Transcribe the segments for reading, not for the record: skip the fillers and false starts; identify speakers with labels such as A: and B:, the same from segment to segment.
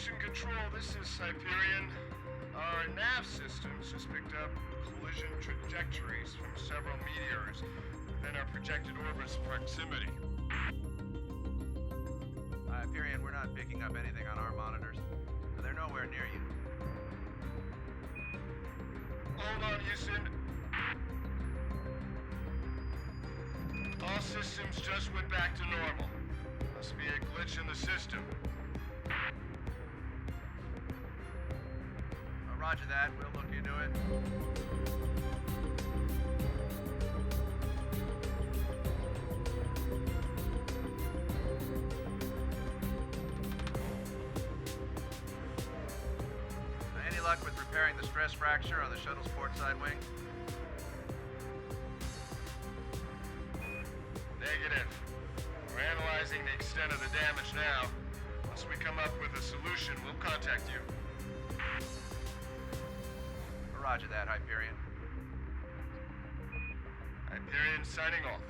A: Mission Control, this is Hyperion. Our nav systems just picked up collision trajectories from several meteors within our projected orbit's proximity.
B: Hyperion, we're not picking up anything on our monitors. They're nowhere near you.
A: Hold on, Houston. All systems just went back to normal. Must be a glitch in the system.
B: Roger that. We'll look into it. Any luck with repairing the stress fracture on the shuttle's port side wing?
A: Negative. We're analyzing the extent of the damage now. Once we come up with a solution, we'll contact you.
B: Roger that, Hyperion.
A: Hyperion signing off.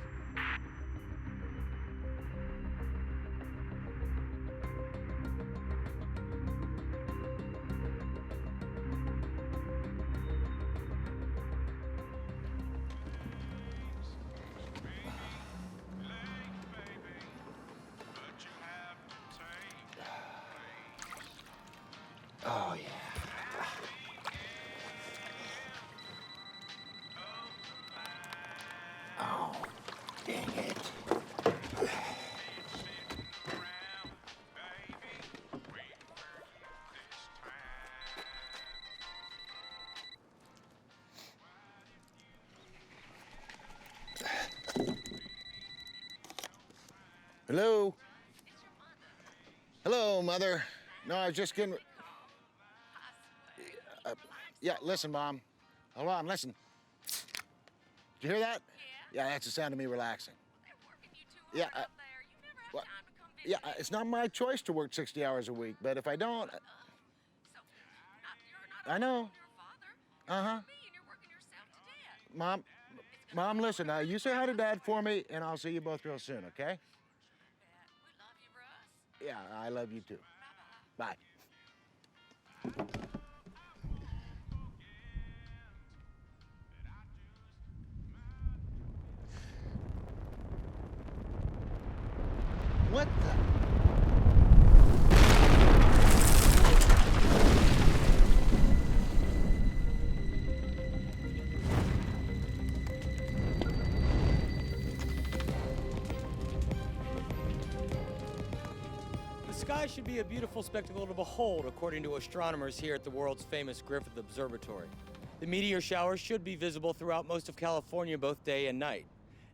C: Oh, yeah. Oh, dang it. Hello? Hello, Mother. No, I was just getting... yeah, listen, Mom. Hold on, listen. Did you hear that? Yeah, that's the sound of me relaxing.
D: They're working you too hard out there. You never have
C: What?
D: time to come visit.
C: Yeah, it's not my choice to work 60 hours a week, but if I don't...
D: So, you're not
C: I know.
D: your father.
C: Uh-huh.
D: Me, and you're working yourself to death.
C: Mom, listen, now, you say hi to Dad for me, and I'll see you both real soon, okay?
D: We love you, Russ.
C: Yeah, I love you too.
D: Bye-bye.
C: Bye. What the?
E: The sky should be a beautiful spectacle to behold, according to astronomers here at the world's famous Griffith Observatory. The meteor shower should be visible throughout most of California both day and night.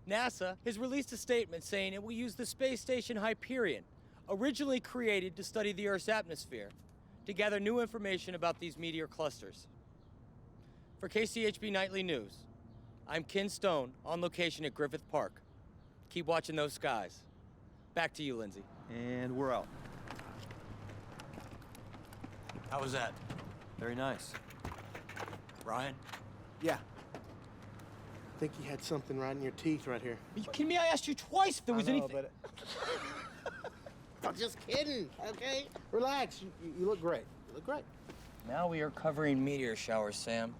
E: NASA has released a statement saying it will use the space station Hyperion, originally created to study the Earth's atmosphere, to gather new information about these meteor clusters. For KCHB Nightly News, I'm Ken Stone, on location at Griffith Park. Keep watching those skies. Back to you, Lindsay.
F: And we're out.
E: How was that?
F: Very nice.
E: Ryan?
G: Yeah. I think you had something right in your teeth right here.
E: Are you kidding me? I asked you twice if there was anything.
G: But I'm just kidding, okay? Relax. You look great. You look great.
E: Now we are covering meteor showers, Sam.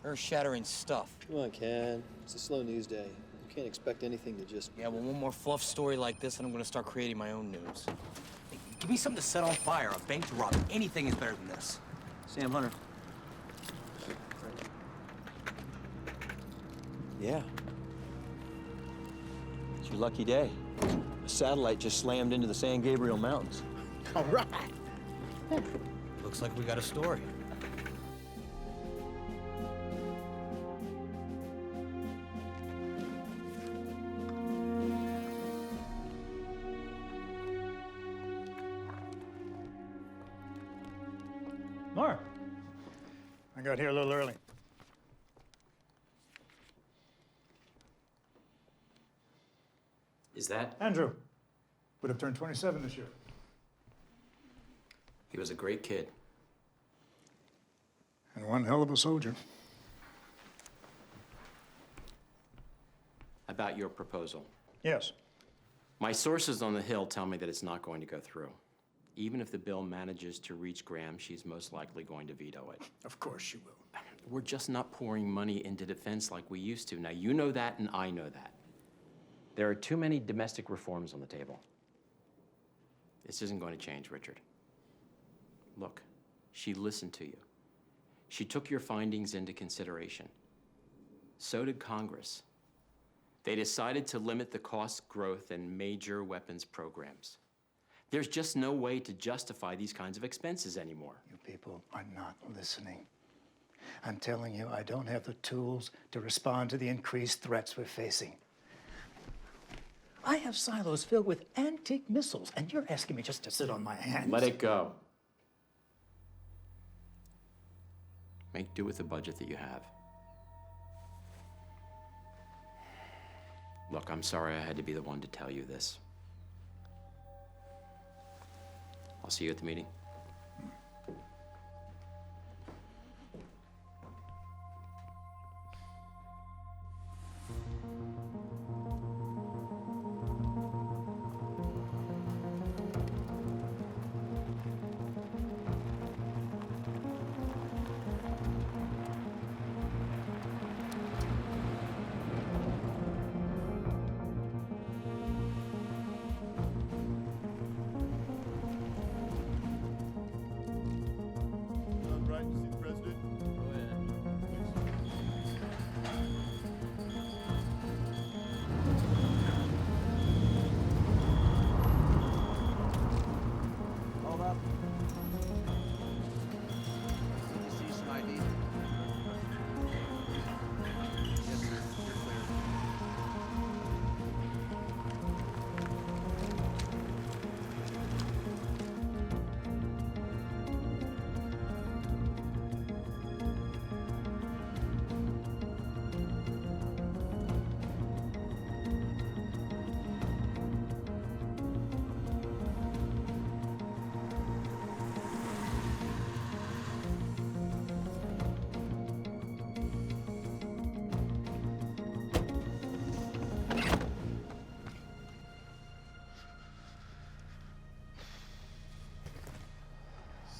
E: Earth-shattering stuff.
F: Come on, Ken. It's a slow news day. You can't expect anything to just...
E: Yeah, well, one more fluff story like this, and I'm gonna start creating my own news. Hey, give me something to set on fire, a bank to rob. Anything is better than this.
F: Sam Hunter. Yeah. It's your lucky day. A satellite just slammed into the San Gabriel Mountains.
G: All right.
E: Looks like we got a story.
H: Mark, I got here a little early.
I: Is that?
H: Andrew would have turned 27 this year.
I: He was a great kid.
H: And one hell of a soldier.
I: About your proposal.
H: Yes.
I: My sources on the Hill tell me that it's not going to go through. Even if the bill manages to reach Graham, she's most likely going to veto it.
H: Of course she will.
I: We're just not pouring money into defense like we used to. Now, you know that, and I know that. There are too many domestic reforms on the table. This isn't going to change, Richard. Look, she listened to you. She took your findings into consideration. So did Congress. They decided to limit the cost growth in major weapons programs. There's just no way to justify these kinds of expenses anymore.
H: You people are not listening. I'm telling you, I don't have the tools to respond to the increased threats we're facing. I have silos filled with antique missiles, and you're asking me just to sit on my hands.
I: Let it go. Make do with the budget that you have. Look, I'm sorry I had to be the one to tell you this. I'll see you at the meeting.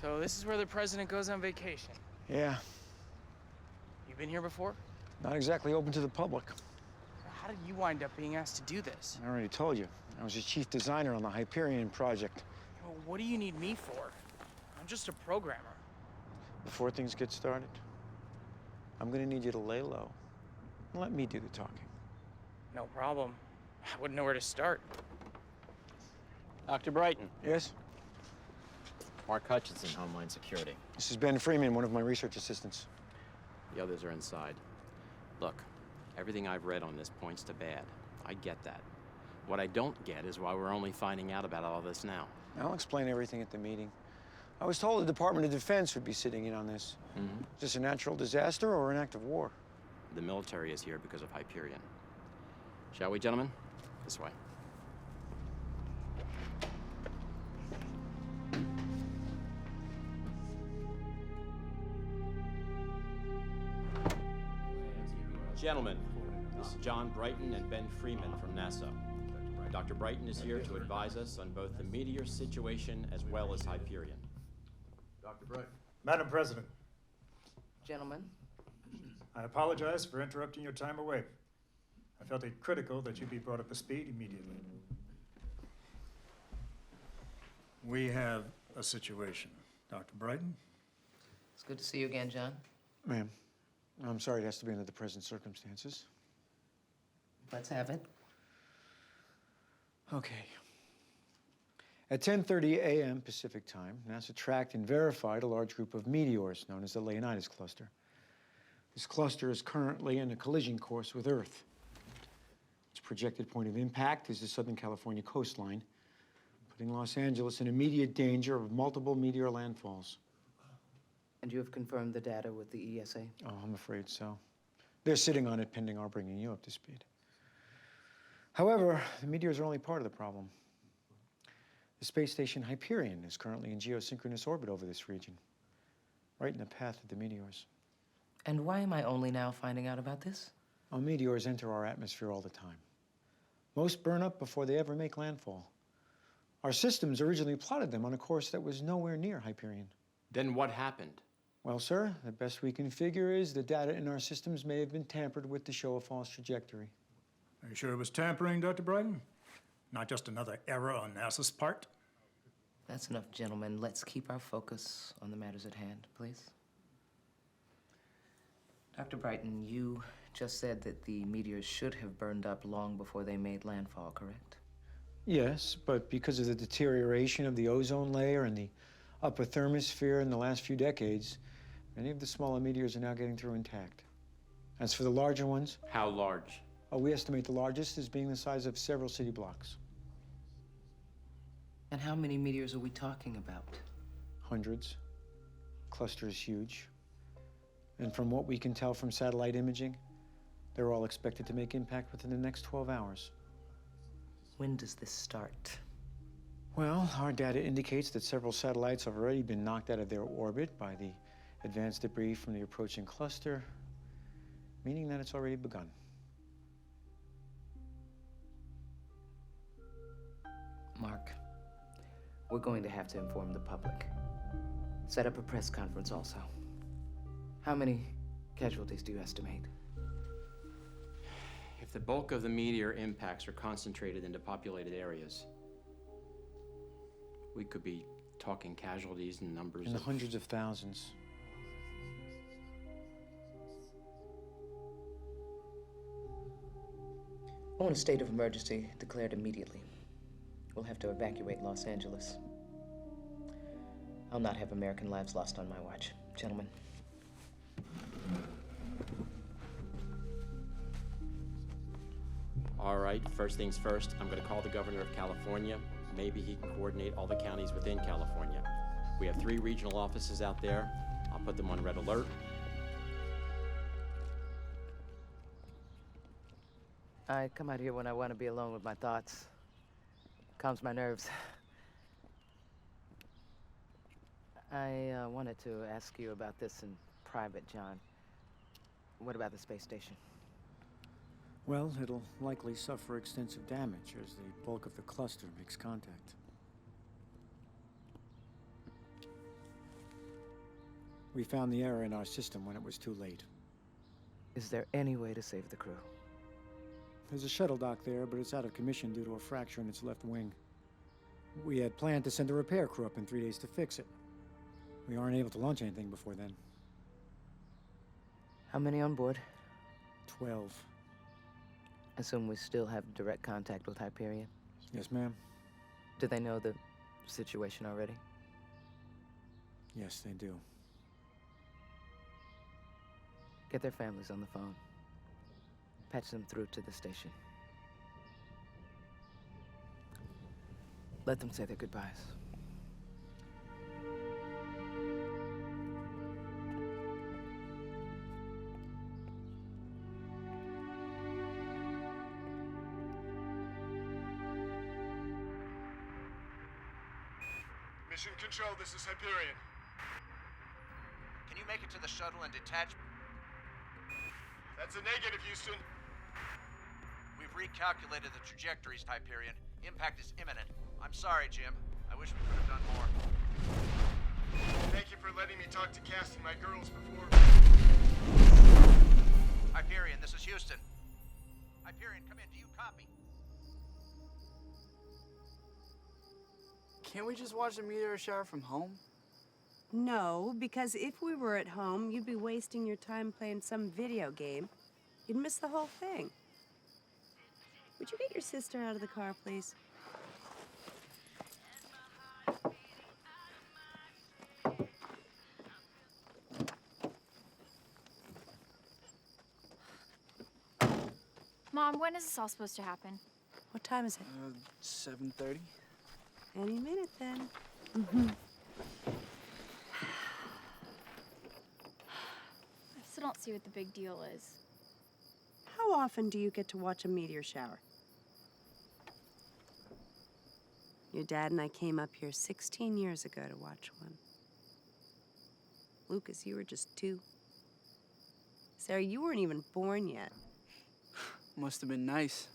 J: So this is where the president goes on vacation.
K: Yeah,
J: You been here before?
K: not exactly open to the public.
J: How did you wind up being asked to do this?
K: I already told you. I was the chief designer on the Hyperion project.
J: Well, what do you need me for? I'm just a programmer.
K: Before things get started, I'm gonna need you to lay low and let me do the talking.
J: No problem. I wouldn't know where to start.
I: Dr. Brighton.
K: Yes?
I: Mark Hutchinson, Homeland Security.
K: This is Ben Freeman, one of my research assistants.
I: The others are inside. Look, everything I've read on this points to bad. I get that. What I don't get is why we're only finding out about all this now.
K: I'll explain everything at the meeting. I was told the Department of Defense would be sitting in on this. Is this a natural disaster or an act of war?
I: The military is here because of Hyperion. Shall we, gentlemen? This way. Gentlemen, this is John Brighton and Ben Freeman from NASA. Dr. Brighton is here to advise us on both the meteor situation as well as Hyperion.
B: Dr. Brighton.
H: Madam President,
L: Gentlemen,
H: I apologize for interrupting your time away. I felt it critical that you be brought up to speed immediately. We have a situation. Dr. Brighton?
L: it's good to see you again, John.
K: Ma'am, I'm sorry it has to be under the present circumstances.
L: Let's have it.
K: Okay. At 10:30 a.m. Pacific time, NASA tracked and verified a large group of meteors known as the Leonidas Cluster. This cluster is currently in a collision course with Earth. Its projected point of impact is the Southern California coastline, putting Los Angeles in immediate danger of multiple meteor landfalls.
L: And you have confirmed the data with the ESA?
K: Oh, I'm afraid so. They're sitting on it pending our bringing you up to speed. However, the meteors are only part of the problem. The space station Hyperion is currently in geosynchronous orbit over this region, right in the path of the meteors.
L: And why am I only now finding out about this?
K: Well, meteors enter our atmosphere all the time. Most burn up before they ever make landfall. Our systems originally plotted them on a course that was nowhere near Hyperion.
I: Then what happened?
K: Well, sir, the best we can figure is the data in our systems may have been tampered with to show a false trajectory.
H: Are you sure it was tampering, Dr. Brighton? Not just another error on NASA's part?
L: That's enough, gentlemen. Let's keep our focus on the matters at hand, please. Dr. Brighton, you just said that the meteors should have burned up long before they made landfall, correct?
K: Yes, but because of the deterioration of the ozone layer and the upper thermosphere in the last few decades, many of the smaller meteors are now getting through intact. As for the larger ones...
I: How large?
K: We estimate the largest as being the size of several city blocks.
L: And how many meteors are we talking about?
K: Hundreds. Cluster is huge. And from what we can tell from satellite imaging, they're all expected to make impact within the next 12 hours.
L: When does this start?
K: Well, our data indicates that several satellites have already been knocked out of their orbit by the advanced debris from the approaching cluster, meaning that it's already begun.
L: Mark, we're going to have to inform the public. Set up a press conference also. How many casualties do you estimate?
I: If the bulk of the meteor impacts are concentrated into populated areas, we could be talking casualties and numbers
K: In the hundreds of thousands.
L: I want a state of emergency declared immediately. We'll have to evacuate Los Angeles. I'll not have American lives lost on my watch. Gentlemen.
I: All right, first things first, I'm going to call the governor of California. Maybe he can coordinate all the counties within California. We have 3 regional offices out there. I'll put them on red alert.
L: I come out here when I want to be alone with my thoughts. Calms my nerves. I wanted to ask you about this in private, John. What about the space station?
K: Well, it'll likely suffer extensive damage as the bulk of the cluster makes contact. We found the error in our system when it was too late.
L: Is there any way to save the crew?
K: There's a shuttle dock there, but it's out of commission due to a fracture in its left wing. We had planned to send a repair crew up in 3 days to fix it. We aren't able to launch anything before then.
L: How many on board?
K: 12.
L: Assume we still have direct contact with Hyperion?
K: Yes, ma'am.
L: Do they know the situation already?
K: Yes, they do.
L: Get their families on the phone. Patch them through to the station. Let them say their goodbyes.
A: Mission Control, this is Hyperion.
B: Can you make it to the shuttle and detach?
A: That's a negative, Houston.
B: We've recalculated the trajectories, Hyperion. Impact is imminent. I'm sorry, Jim. I wish we could have done more.
A: Thank you for letting me talk to Cassie, my girls, before.
B: Hyperion, this is Houston. Hyperion, come in. Do you copy?
J: Can't we just watch the meteor shower from home?
M: No, because if we were at home, you'd be wasting your time playing some video game. You'd miss the whole thing. Would you get your sister out of the car, please?
N: Mom, when is this all supposed to happen?
M: What time is it?
J: 7:30.
M: Any minute, then.
N: I still don't see what the big deal is.
M: How often do you get to watch a meteor shower? Your dad and I came up here 16 years ago to watch one. Lucas, you were just 2. Sarah, you weren't even born yet.
J: Must have been nice.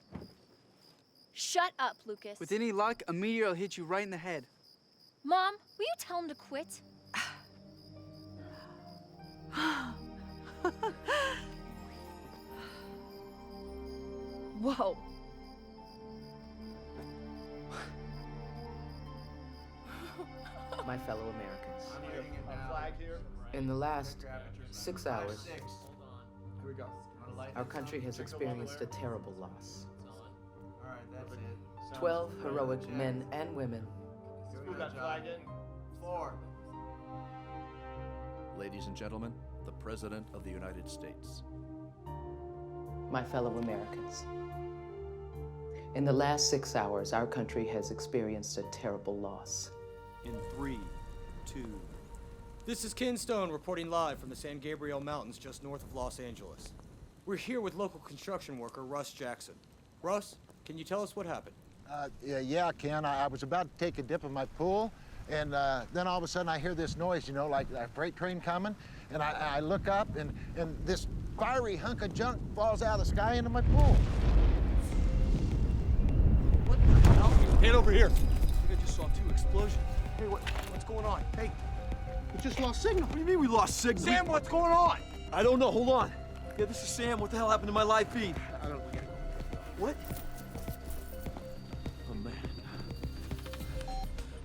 N: Shut up, Lucas.
J: With any luck, a meteor will hit you right in the head.
N: Mom, will you tell him to quit? Whoa.
L: My fellow Americans. In the last 6 hours, our country has experienced a terrible loss. 12 heroic men and women.
O: Ladies and gentlemen, the President of the United States.
L: My fellow Americans. In the last 6 hours, our country has experienced a terrible loss.
F: In 3, 2.
E: This is Kinstone reporting live from the San Gabriel Mountains just north of Los Angeles. We're here with local construction worker Russ Jackson. Russ, can you tell us what happened?
C: Yeah, Ken. I was about to take a dip in my pool, and then all of a sudden I hear this noise, you know, like a freight train coming, and I look up, and this fiery hunk of junk falls out of the sky into my pool.
E: What the hell? Get over here.
J: I think I just saw 2 explosions.
E: Hey, what's going on? Hey,
G: We just lost signal.
F: What do you mean we lost signal?
E: Sam, what's going on?
F: I don't know. Hold on. Yeah, this is Sam. What the hell happened to my live feed?
G: I don't know. We gotta go.
F: What? Oh, man.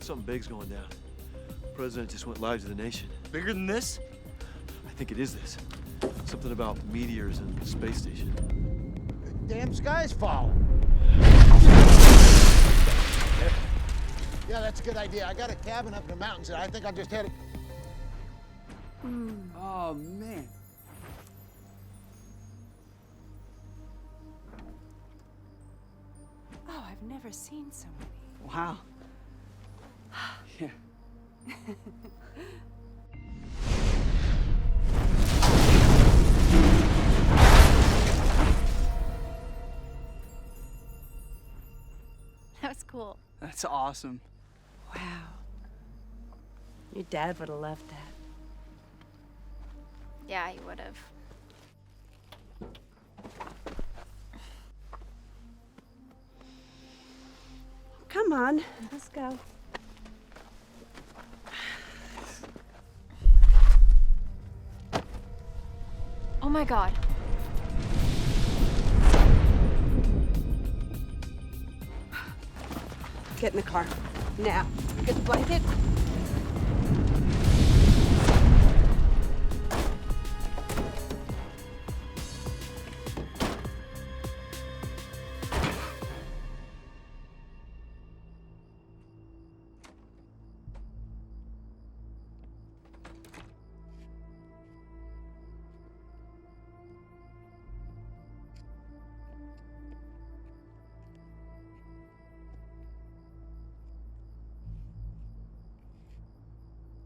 F: Something big's going down. The president just went live to the nation.
E: Bigger than this?
F: I think it is this. Something about meteors and the space station.
C: The damn sky's falling. Yeah, that's a good idea. I got a cabin up in the mountains, and I think I'll just head it.
J: Oh, man.
M: Oh, I've never seen so many.
J: Wow. Yeah.
N: That was cool.
J: That's awesome.
M: Wow. Your dad would have loved that.
N: Yeah, he would have.
M: Come on, let's go.
N: Oh my God.
M: Get in the car. Now. Get the blanket.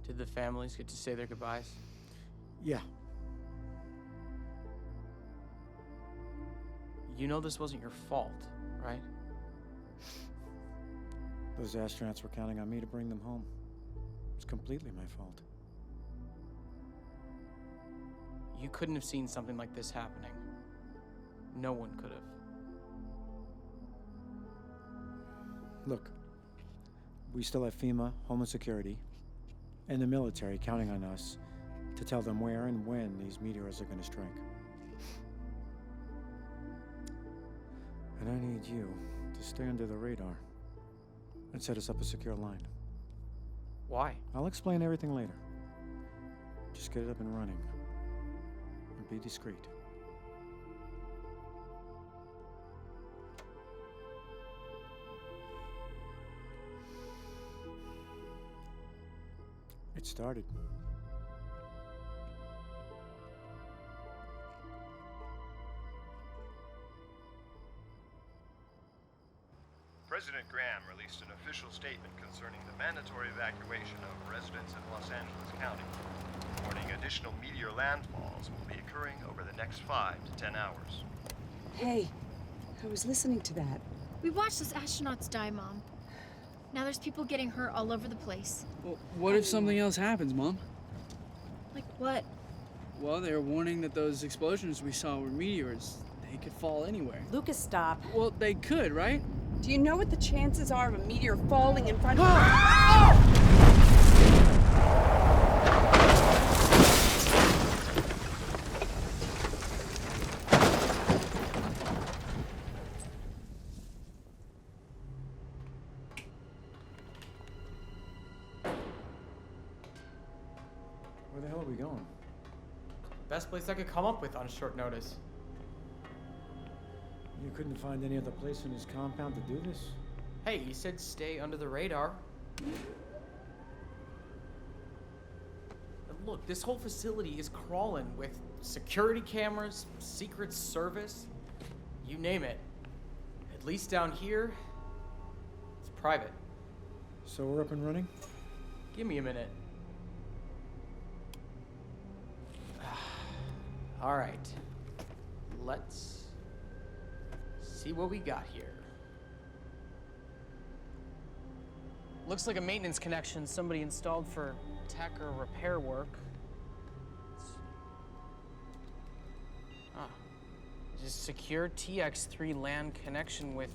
E: Did the families get to say their goodbyes?
K: Yeah.
E: You know this wasn't your fault, right?
K: Those astronauts were counting on me to bring them home. It's completely my fault.
E: You couldn't have seen something like this happening. No one could have.
K: Look, we still have FEMA, Homeland Security, and the military counting on us to tell them where and when these meteors are going to strike. And I need you to stay under the radar and set us up a secure line.
E: Why?
K: I'll explain everything later. Just get it up and running. And be discreet. It started.
A: President Graham released an official statement concerning the mandatory evacuation of residents in Los Angeles County, warning additional meteor landfalls will be occurring over the next 5 to 10 hours.
M: Hey, I was listening to that.
N: We watched those astronauts die, Mom. Now there's people getting hurt all over the place.
J: Well, what if something else happens, Mom?
N: Like what?
J: Well, they were warning that those explosions we saw were meteors. They could fall anywhere.
M: Lucas, stop.
J: Well, they could, right?
M: Do you know what the chances are of a meteor falling in front of
K: Where the hell are we going?
E: Best place I could come up with on short notice.
K: You couldn't find any other place in his compound to do this?
E: Hey, you said stay under the radar. And look, this whole facility is crawling with security cameras, Secret Service, you name it. At least down here, it's private.
K: So we're up and running?
E: Give me a minute. All right, let's see what we got here.
J: Looks like a maintenance connection somebody installed for tech or repair work. Just secure TX3 LAN connection with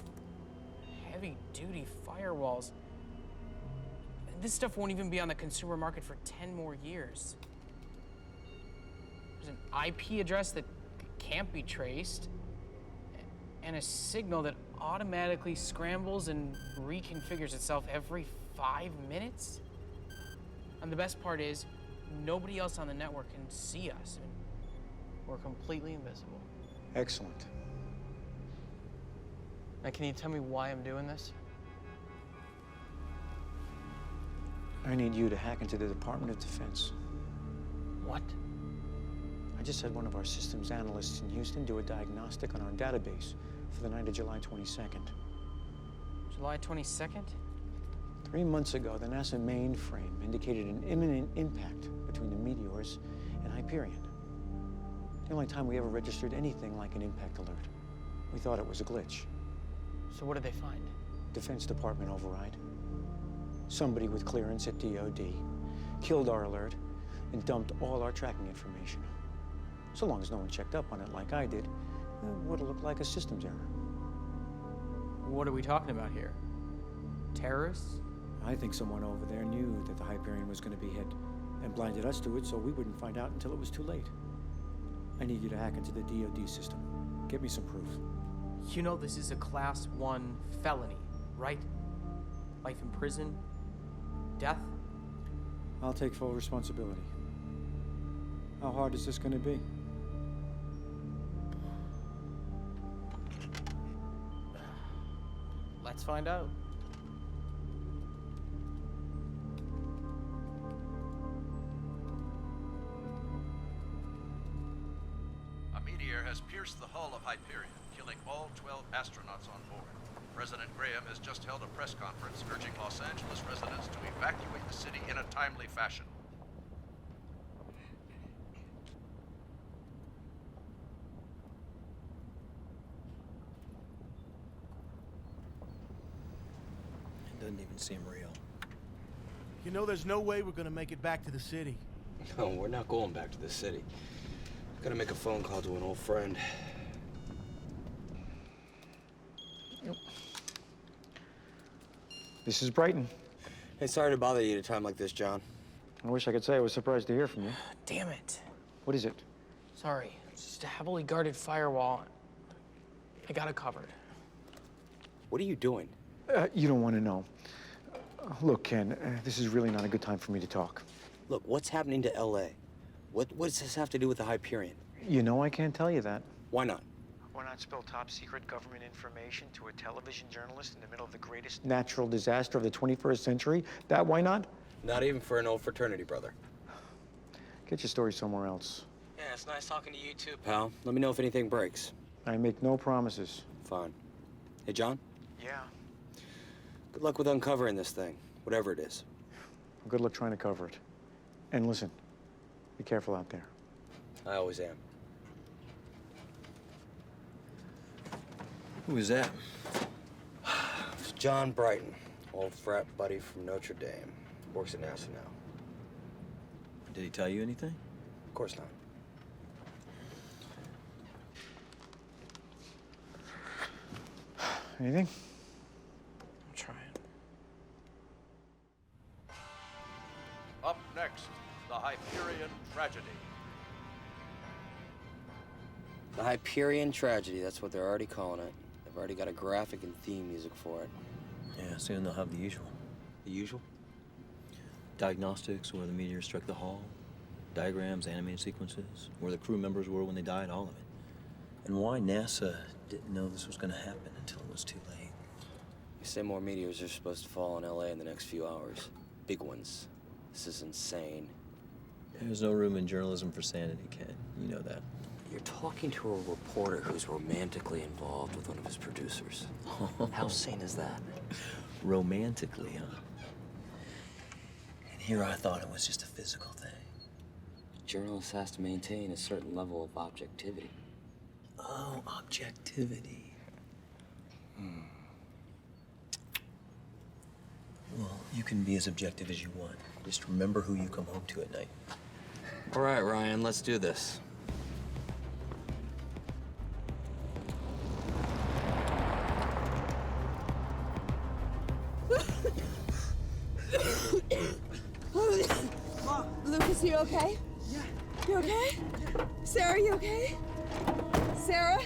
J: heavy-duty firewalls. This stuff won't even be on the consumer market for 10 more years. There's an IP address that can't be traced, and a signal that automatically scrambles and reconfigures itself every 5 minutes. And the best part is, nobody else on the network can see us. We're completely invisible.
K: Excellent.
J: Now, can you tell me why I'm doing this?
K: I need you to hack into the Department of Defense.
J: What?
K: I just had one of our systems analysts in Houston do a diagnostic on our database for the night of July 22nd.
J: July 22nd?
K: 3 months ago, the NASA mainframe indicated an imminent impact between the meteors and Hyperion. The only time we ever registered anything like an impact alert. We thought it was a glitch.
J: So what did they find?
K: Defense Department override. Somebody with clearance at DOD killed our alert and dumped all our tracking information. So long as no one checked up on it like I did, it would have looked like a systems error.
J: What are we talking about here? Terrorists?
K: I think someone over there knew that the Hyperion was going to be hit and blinded us to it so we wouldn't find out until it was too late. I need you to hack into the DOD system. Get me some proof.
J: You know this is a Class 1 felony, right? Life in prison? Death?
K: I'll take full responsibility. How hard is this going to be?
J: Let's find out.
B: A meteor has pierced the hull of Hyperion, killing all 12 astronauts on board. President Graham has just held a press conference urging Los Angeles residents to evacuate the city in a timely fashion.
F: It doesn't even seem real.
G: You know, there's no way we're gonna make it back to the city.
P: No, we're not going back to the city. Gotta make a phone call to an old friend.
K: Yep. This is Brighton.
P: Hey, sorry to bother you at a time like this, John.
K: I wish I could say I was surprised to hear from you.
J: Damn it.
K: What is it?
J: Sorry, it's just a heavily guarded firewall. I got it covered.
P: What are you doing?
K: You don't want to know. Look, Ken, this is really not a good time for me to talk.
P: Look, what's happening to LA? What does this have to do with the Hyperion?
K: You know I can't tell you that.
P: Why not?
K: Why not spill top secret government information to a television journalist in the middle of the greatest natural disaster of the 21st century? That why not?
P: Not even for an old fraternity brother.
K: Get your story somewhere else.
E: Yeah, it's nice talking to you too.
P: Pal, let me know if anything breaks.
K: I make no promises.
P: Fine. Hey, John?
K: Yeah?
P: Good luck with uncovering this thing, whatever it is.
K: Good luck trying to cover it. And listen, be careful out there.
P: I always am.
F: Who is that?
P: It's John Brighton, old frat buddy from Notre Dame. Works at NASA now.
F: Did he tell you anything?
P: Of course not.
K: Anything?
B: tragedy.
P: The Hyperion tragedy, that's what they're already calling it. They've already got a graphic and theme music for it.
F: Yeah, soon they'll have the usual.
P: The usual?
F: Diagnostics, where the meteor struck the hull, diagrams, animated sequences, where the crew members were when they died, all of it. And why NASA didn't know this was going to happen until it was too late.
P: You say more meteors are supposed to fall in LA in the next few hours. Big ones. This is insane.
F: There's no room in journalism for sanity, Ken. You know that.
P: You're talking to a reporter who's romantically involved with one of his producers. How sane is that?
F: Romantically, huh? And here I thought it was just a physical thing.
P: A journalist has to maintain a certain level of objectivity.
F: Oh, objectivity. Well, you can be as objective as you want. Just remember who you come home to at night.
P: All right, Ryan, let's do this.
M: Lucas, you okay? Yeah. You okay? Sarah, you okay? Sarah?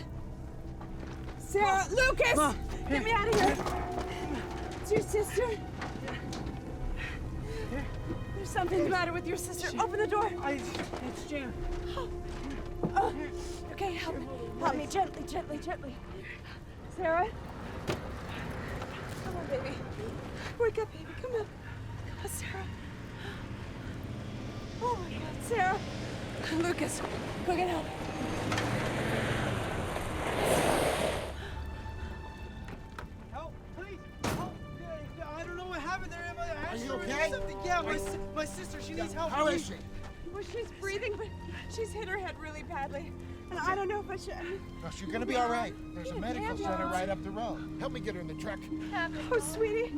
M: Sarah, Lucas!
J: Ma,
M: Get me out of here. It's your sister. There's something the matter with your sister. Open the door.
J: It's jammed.
M: Oh, okay, help me. Gently, gently, gently. Sarah? Come on, baby. Wake up, baby. Come on. Come on, Sarah. Oh, my God, Sarah. Lucas, go get help.
J: Help, please. Help. I don't know what happened there.
G: Are you okay?
J: Yeah, my sister, she needs help.
G: How is she?
M: Well, she's breathing, but she's hit her head really badly. And I don't know if I should.
C: No, she's gonna be all right. There's a medical center right up the road. Help me get her in the truck.
M: Oh, sweetie.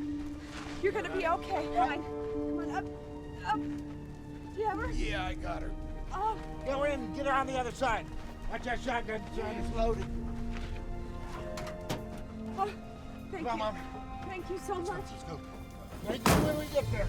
M: You're gonna be okay. Fine. Come on, up. Do you have her?
G: Yeah, I got her.
M: Oh.
G: Go in and get her on the other side. Watch that shotgun, son. It's loaded.
M: Oh, thank
G: Come on,
M: you.
G: Mom.
M: Thank you so much.
G: Let's go. Thank you when we get there.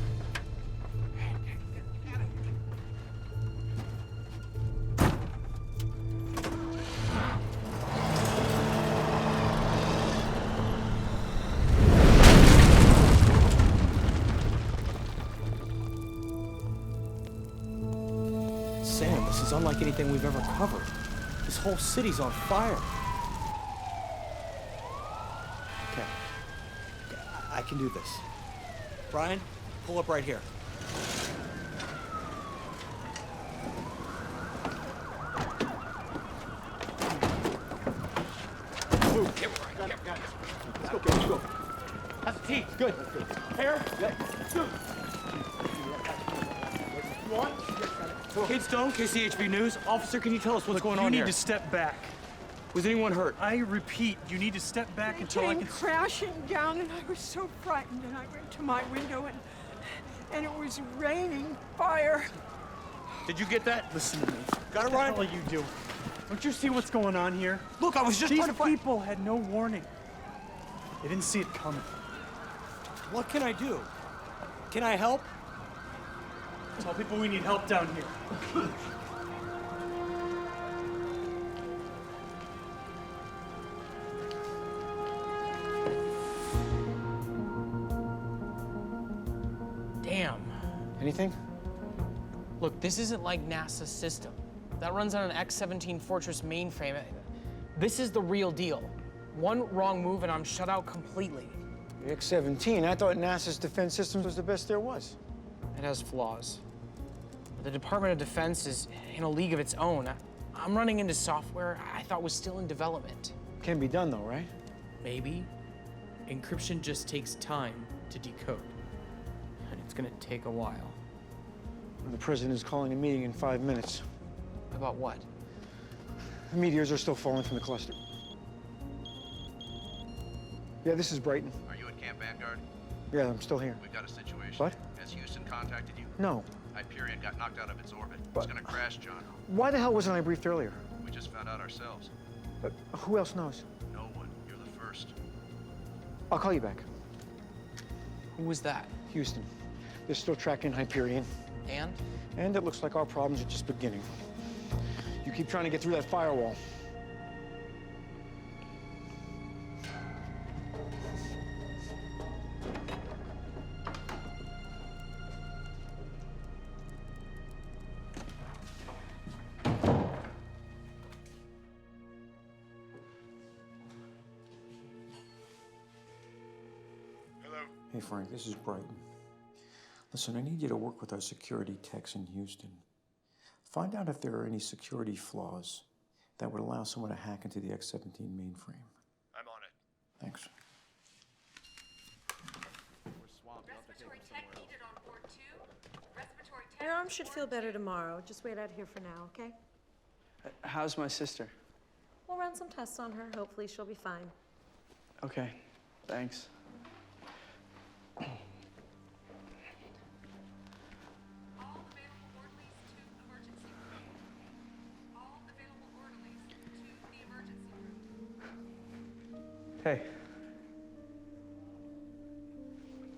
E: Sam, this is unlike anything we've ever covered. This whole city's on fire. Okay. I can do this. Brian, pull up right here. Move. Get Brian. Got it. Let's go. How's the teeth? Good. Hair? Yep. Good. You on? Kid Stone, KCHB News. Officer, can you tell us what's going on here?
Q: You need to step back.
E: Was anyone hurt?
Q: I repeat, you need to step back until I
R: came
Q: can...
R: crashing down, and I was so frightened, and I went to my window, and it was raining fire.
E: Did you get that?
Q: Listen to me.
E: Got it, Ryan?
Q: What the hell are you doing? Don't you see what's going on here?
E: Look, I was just
Q: These
E: trying to find...
Q: people had no warning. They didn't see it coming.
E: What can I do? Can I help?
Q: Tell people we need help down here.
J: Damn.
K: Anything?
J: Look, this isn't like NASA's system. That runs on an X-17 Fortress mainframe. This is the real deal. One wrong move and I'm shut out completely.
K: The X-17, I thought NASA's defense system was the best there was.
J: It has flaws. The Department of Defense is in a league of its own. I'm running into software I thought was still in development.
K: Can be done though, right?
E: Maybe. Encryption just takes time to decode. And it's gonna take a while.
K: The president is calling a meeting in 5 minutes.
J: About what?
K: The meteors are still falling from the cluster. Yeah, this is Brighton.
B: Are you at Camp Vanguard?
K: Yeah, I'm still here.
B: We've got a situation.
K: What?
B: Has Houston contacted you?
K: No.
B: Hyperion got knocked out of its orbit.
K: But-
B: It's gonna crash, John.
K: Why the hell wasn't I briefed earlier?
B: We just found out ourselves.
K: But who else knows?
B: No one. You're the first.
K: I'll call you back.
J: Who was that?
K: Houston. They're still tracking Hyperion. And it looks like our problems are just beginning. You keep trying to get through that firewall. Hey, Frank, this is Brighton. Listen, I need you to work with our security techs in Houston. Find out if there are any security flaws that would allow someone to hack into the X-17 mainframe.
A: I'm on it.
K: Thanks.
D: Respiratory tech needed on board 2. Respiratory tech.
M: Your arm should feel better tomorrow. Just wait out here for now, okay?
S: How's my sister?
M: We'll run some tests on her. Hopefully she'll be fine.
S: Okay, thanks. Hey.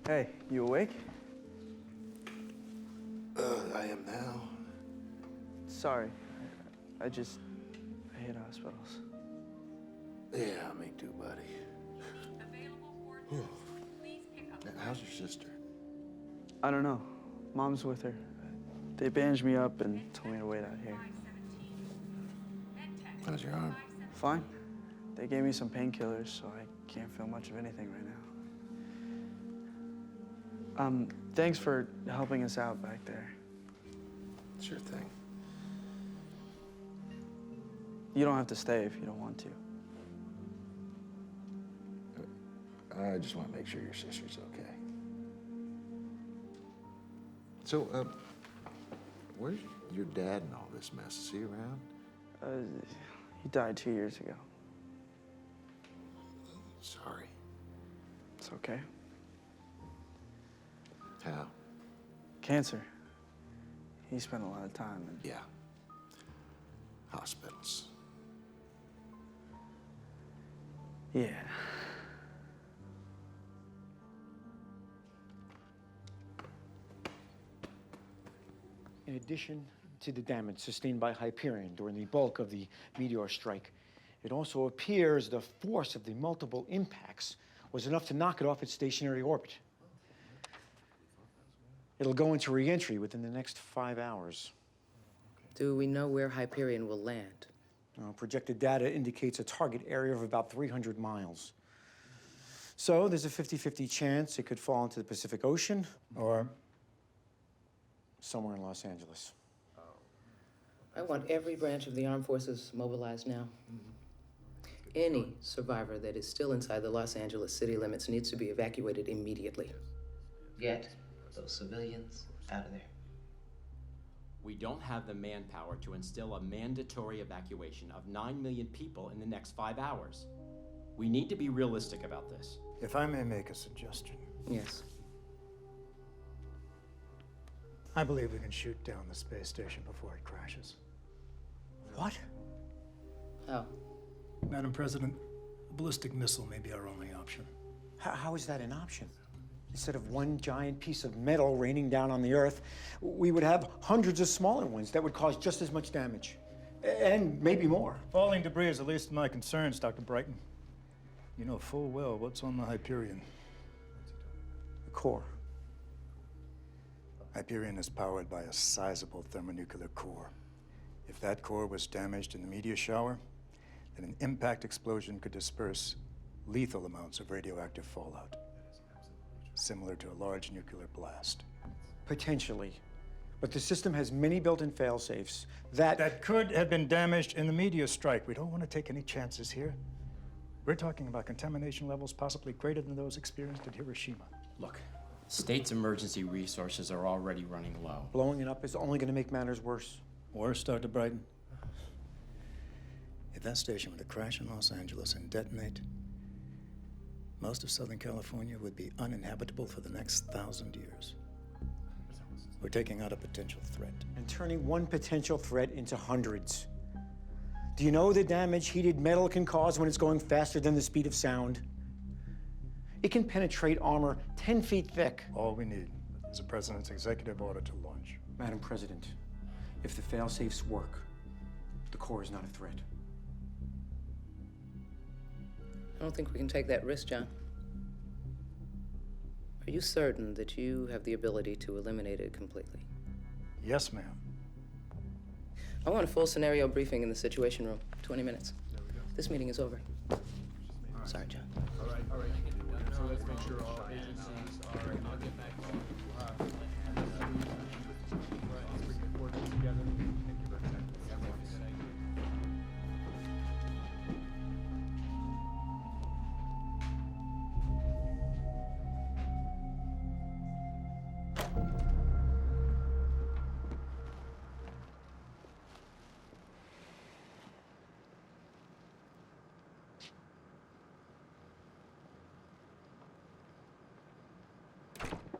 S: Hey, you awake?
T: I am now.
S: Sorry. I hate hospitals.
T: Yeah, me too, buddy. How's your sister?
S: I don't know. Mom's with her. They bandaged me up and told me to wait out here.
T: How's your arm?
S: Fine. They gave me some painkillers, so I can't feel much of anything right now. Thanks for helping us out back there.
T: Sure thing.
S: You don't have to stay if you don't want to.
T: I just want to make sure your sister's okay. So, where's your dad in all this mess? Is he around?
S: He died 2 years ago.
T: Sorry.
S: It's okay.
T: How?
S: Cancer. He spent a lot of time in...
T: Yeah. Hospitals.
S: Yeah.
K: In addition to the damage sustained by Hyperion during the bulk of the meteor strike, it also appears the force of the multiple impacts was enough to knock it off its stationary orbit. It'll go into reentry within the next 5 hours.
L: Do we know where Hyperion will land?
K: Projected data indicates a target area of about 300 miles. So there's a 50-50 chance it could fall into the Pacific Ocean or somewhere in Los Angeles.
L: I want every branch of the armed forces mobilized now. Any survivor that is still inside the Los Angeles city limits needs to be evacuated immediately. Get those civilians out of there.
I: We don't have the manpower to instill a mandatory evacuation of 9 million people in the next 5 hours. We need to be realistic about this.
H: If I may make a suggestion.
L: Yes.
H: I believe we can shoot down the space station before it crashes.
K: What?
L: How?
H: Madam President, a ballistic missile may be our only option.
K: How is that an option? Instead of one giant piece of metal raining down on the Earth, we would have hundreds of smaller ones that would cause just as much damage. And maybe more.
H: Falling debris is the least of my concerns, Dr. Brighton. You know full well what's on the Hyperion.
K: The core.
H: Hyperion is powered by a sizable thermonuclear core. If that core was damaged in the meteor shower, then an impact explosion could disperse lethal amounts of radioactive fallout, similar to a large nuclear blast.
K: Potentially. But the system has many built-in fail-safes that
H: could have been damaged in the meteor strike. We don't want to take any chances here. We're talking about contamination levels possibly greater than those experienced at Hiroshima.
I: Look, state's emergency resources are already running low.
K: Blowing it up is only going to make matters worse.
H: Worse, Dr. Brighton? If that station were to crash in Los Angeles and detonate, most of Southern California would be uninhabitable for the next 1,000 years. We're taking out a potential threat.
K: And turning one potential threat into hundreds. Do you know the damage heated metal can cause when it's going faster than the speed of sound? It can penetrate armor 10 feet thick.
H: All we need is a president's executive order to launch.
K: Madam President, if the fail-safes work, the core is not a threat.
L: I don't think we can take that risk, John. Are you certain that you have the ability to eliminate it completely?
H: Yes, ma'am.
L: I want a full scenario briefing in the Situation Room. 20 minutes. This meeting is over. Sorry, John.
Q: All right. So let's make sure all agencies are. I'll get back to you. Let's bring the coordinates together. Thank you very much.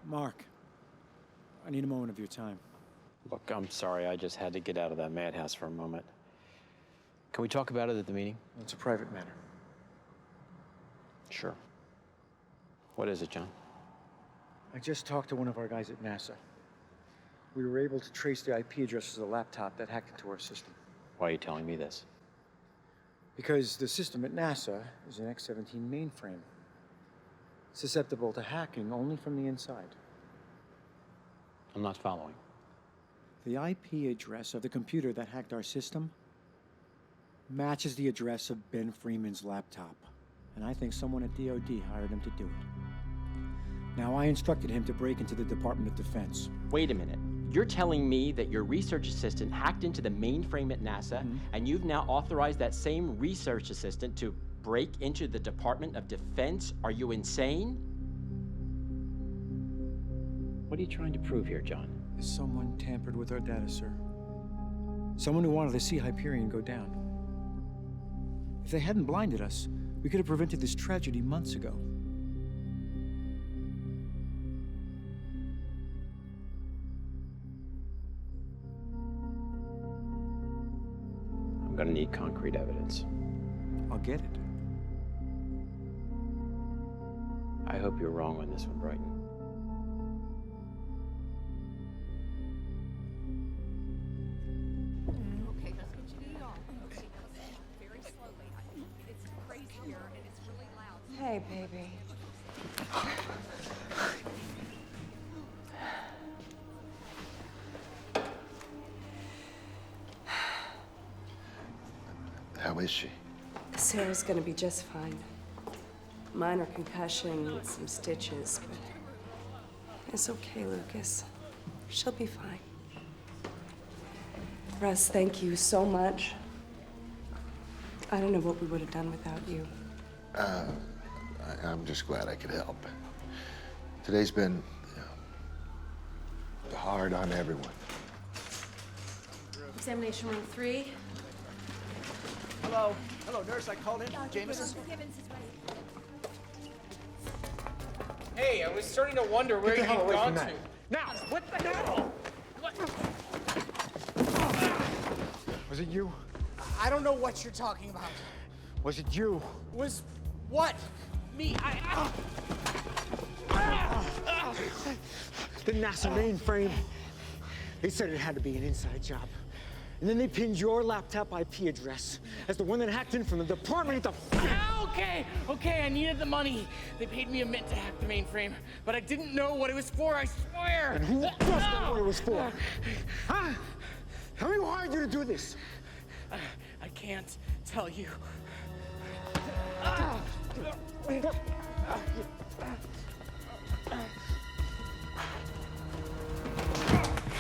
K: Mark, I need a moment of your time.
I: Look, I'm sorry. I just had to get out of that madhouse for a moment. Can we talk about it at the meeting?
K: It's a private matter.
I: Sure. What is it, John?
K: I just talked to one of our guys at NASA. We were able to trace the IP address of the laptop that hacked into our system.
I: Why are you telling me this?
K: Because the system at NASA is an X-17 mainframe. Susceptible to hacking only from the inside.
I: I'm not following.
K: The IP address of the computer that hacked our system matches the address of Ben Freeman's laptop. And I think someone at DOD hired him to do it. Now, I instructed him to break into the Department of Defense.
I: Wait a minute. You're telling me that your research assistant hacked into the mainframe at NASA, and you've now authorized that same research assistant to break into the Department of Defense? Are you insane? What are you trying to prove here, John?
K: Someone tampered with our data, sir. Someone who wanted to see Hyperion go down. If they hadn't blinded us, we could have prevented this tragedy months ago.
I: I'm gonna need concrete evidence.
K: I'll get it.
I: I hope you're wrong on this one, Brighton.
D: Okay, let's get you to okay. Very slowly. It's crazy here and it's really loud.
M: Hey, baby.
T: How is she?
M: Sarah's gonna be just fine. Minor concussion, some stitches, but it's okay, Lucas. She'll be fine. Russ, thank you so much. I don't know what we would have done without you.
T: I'm just glad I could help. Today's been hard on everyone.
M: Examination room 3.
U: Hello, nurse. I called in. Jameson.
J: Hey, I was starting to wonder where you'd gone to.
K: Now, what the hell? Was it you?
J: I don't know what you're talking about.
K: Was it you?
J: Was what? Me?
K: The NASA mainframe. They said it had to be an inside job. And then they pinned your laptop IP address as the one that hacked in from the Department of Defense.
J: Okay, I needed the money. They paid me a mint to hack the mainframe, but I didn't know what it was for, I swear.
K: And who does know what it was for? Huh? How many hired you to do this?
J: I can't tell you.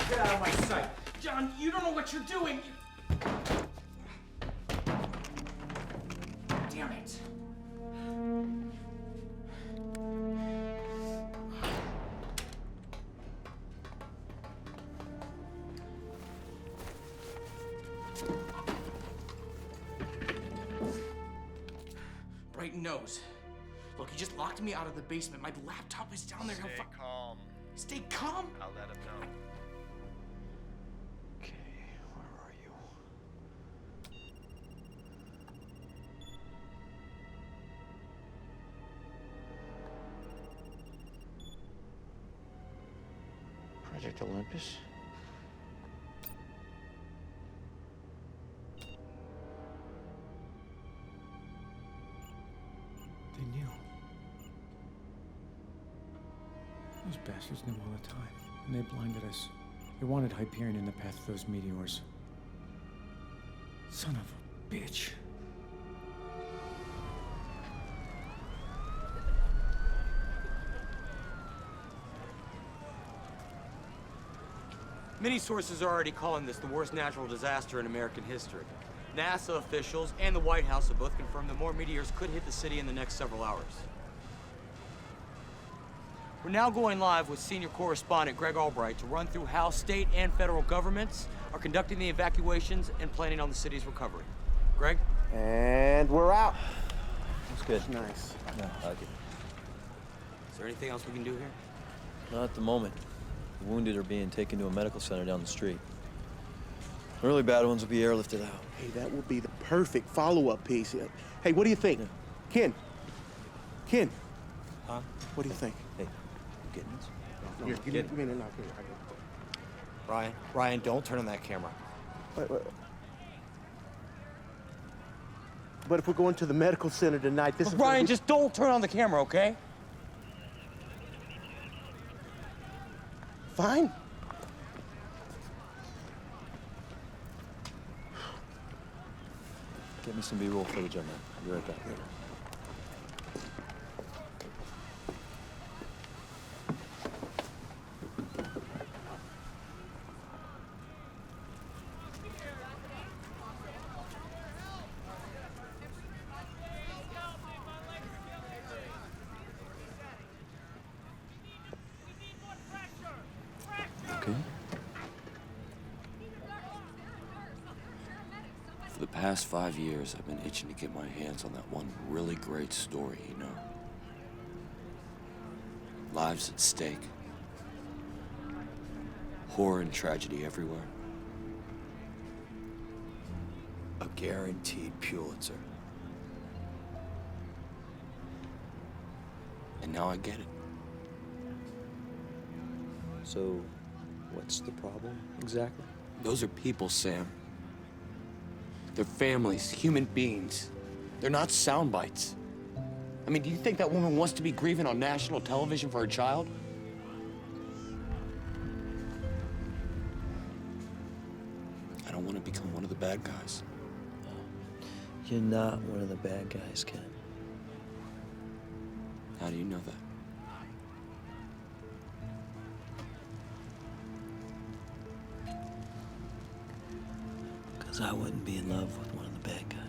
J: Get out of my sight. John, you don't know what you're doing. Damn it. Brighton knows. Look, he just locked me out of the basement. My laptop is down there.
A: Stay calm.
J: Stay calm?
A: I'll let him know.
K: Project Olympus? Those bastards knew all the time, and they blinded us. They wanted Hyperion in the path of those meteors. Son of a bitch.
E: Many sources are already calling this the worst natural disaster in American history. NASA officials and the White House have both confirmed that more meteors could hit the city in the next several hours. We're now going live with senior correspondent Greg Albright to run through how state and federal governments are conducting the evacuations and planning on the city's recovery. Greg?
G: And we're out.
F: That's good.
G: That's nice.
F: Yeah, I like it.
E: Is there anything else we can do here?
F: Not at the moment. The wounded are being taken to a medical center down the street. The really bad ones will be airlifted out.
G: Hey, that will be the perfect follow-up piece. Hey, what do you think? Yeah. Ken.
F: Huh?
G: What do you think?
F: Hey, you getting this?
G: No, give me a minute.
E: Ryan, don't turn on that camera.
G: But if we're going to the medical center tonight, this is...
E: Ryan, just don't turn on the camera, okay?
G: Fine.
F: Get me some B-roll footage on that. I'll be right back.
P: Okay. For the past 5 years, I've been itching to get my hands on that one really great story, you know? Lives at stake. Horror and tragedy everywhere. A guaranteed Pulitzer. And now I get it.
F: So, what's the problem exactly?
P: Those are people, Sam. They're families, human beings. They're not sound bites. I mean, do you think that woman wants to be grieving on national television for her child? I don't want to become one of the bad guys.
F: You're not one of the bad guys, Ken.
P: How do you know that?
F: Because I wouldn't be in love with one of the bad guys.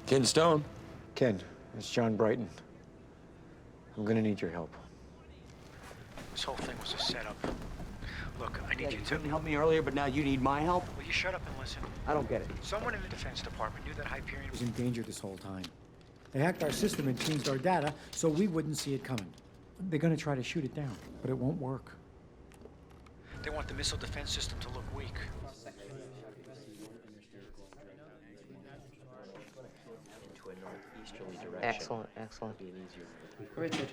P: Ken Stone.
K: Ken, it's John Brighton. I'm gonna need your help. This whole thing was a setup. Look, I need you to...
E: couldn't help me earlier, but now you need my help?
K: Will you shut up and listen?
E: I don't get it.
K: Someone in the Defense Department knew that Hyperion was in danger this whole time. They hacked our system and changed our data so we wouldn't see it coming. They're gonna try to shoot it down, but it won't work. They want the missile defense system to look weak.
L: Excellent, excellent. Richard,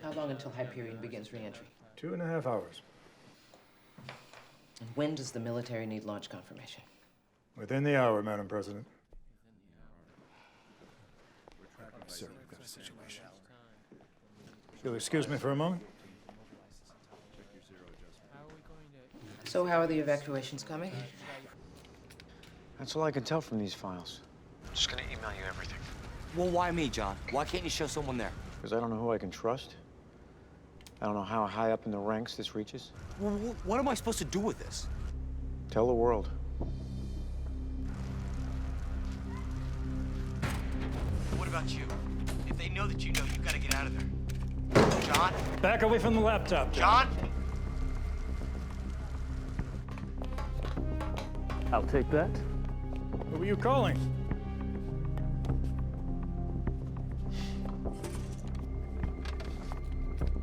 L: how long until Hyperion begins reentry?
H: 2.5 hours.
L: And when does the military need launch confirmation?
H: Within the hour, Madam President. Sir, we've got a situation. You'll excuse me for a moment?
L: So how are the evacuations coming?
K: That's all I can tell from these files. I'm just gonna email you everything.
E: Well, why me, John? Why can't you show someone there?
K: Because I don't know who I can trust. I don't know how high up in the ranks this reaches.
E: Well, what am I supposed to do with this?
K: Tell the world.
E: What about you? If they know that you know, you've got to get out of there. John?
O: Back away from the laptop,
E: John?
O: I'll take that. Who were you calling?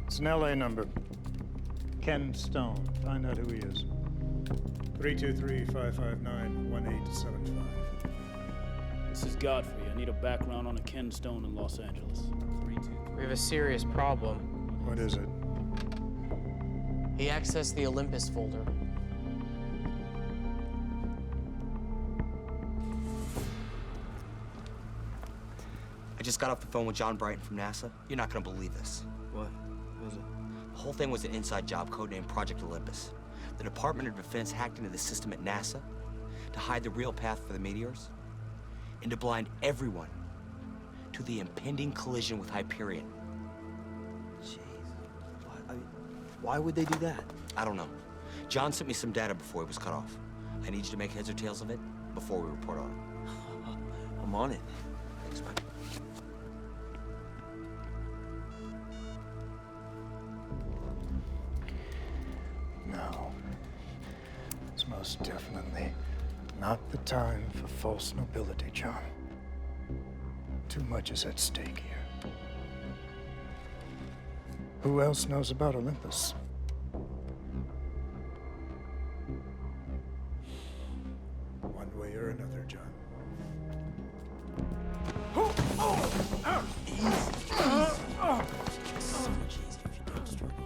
H: It's an LA number. Ken Stone. Find out who he is. 323-559-1875.
O: This is Godfrey. I need a background on a Ken Stone in Los Angeles.
J: We have a serious problem.
H: What is it?
J: He accessed the Olympus folder.
N: just got off the phone with John Brighton from NASA. You're not gonna believe this.
F: What? What was it?
N: The whole thing was an inside job codenamed Project Olympus. The Department of Defense hacked into the system at NASA to hide the real path for the meteors and to blind everyone to the impending collision with Hyperion.
F: Jeez. Why would they do that?
N: I don't know. John sent me some data before he was cut off. I need you to make heads or tails of it before we report on it.
F: I'm on it.
N: Thanks, man.
H: No. It's most definitely not the time for false nobility, John. Too much is at stake here. Who else knows about Olympus? One way or another, John.
F: So much easier if you don't struggle.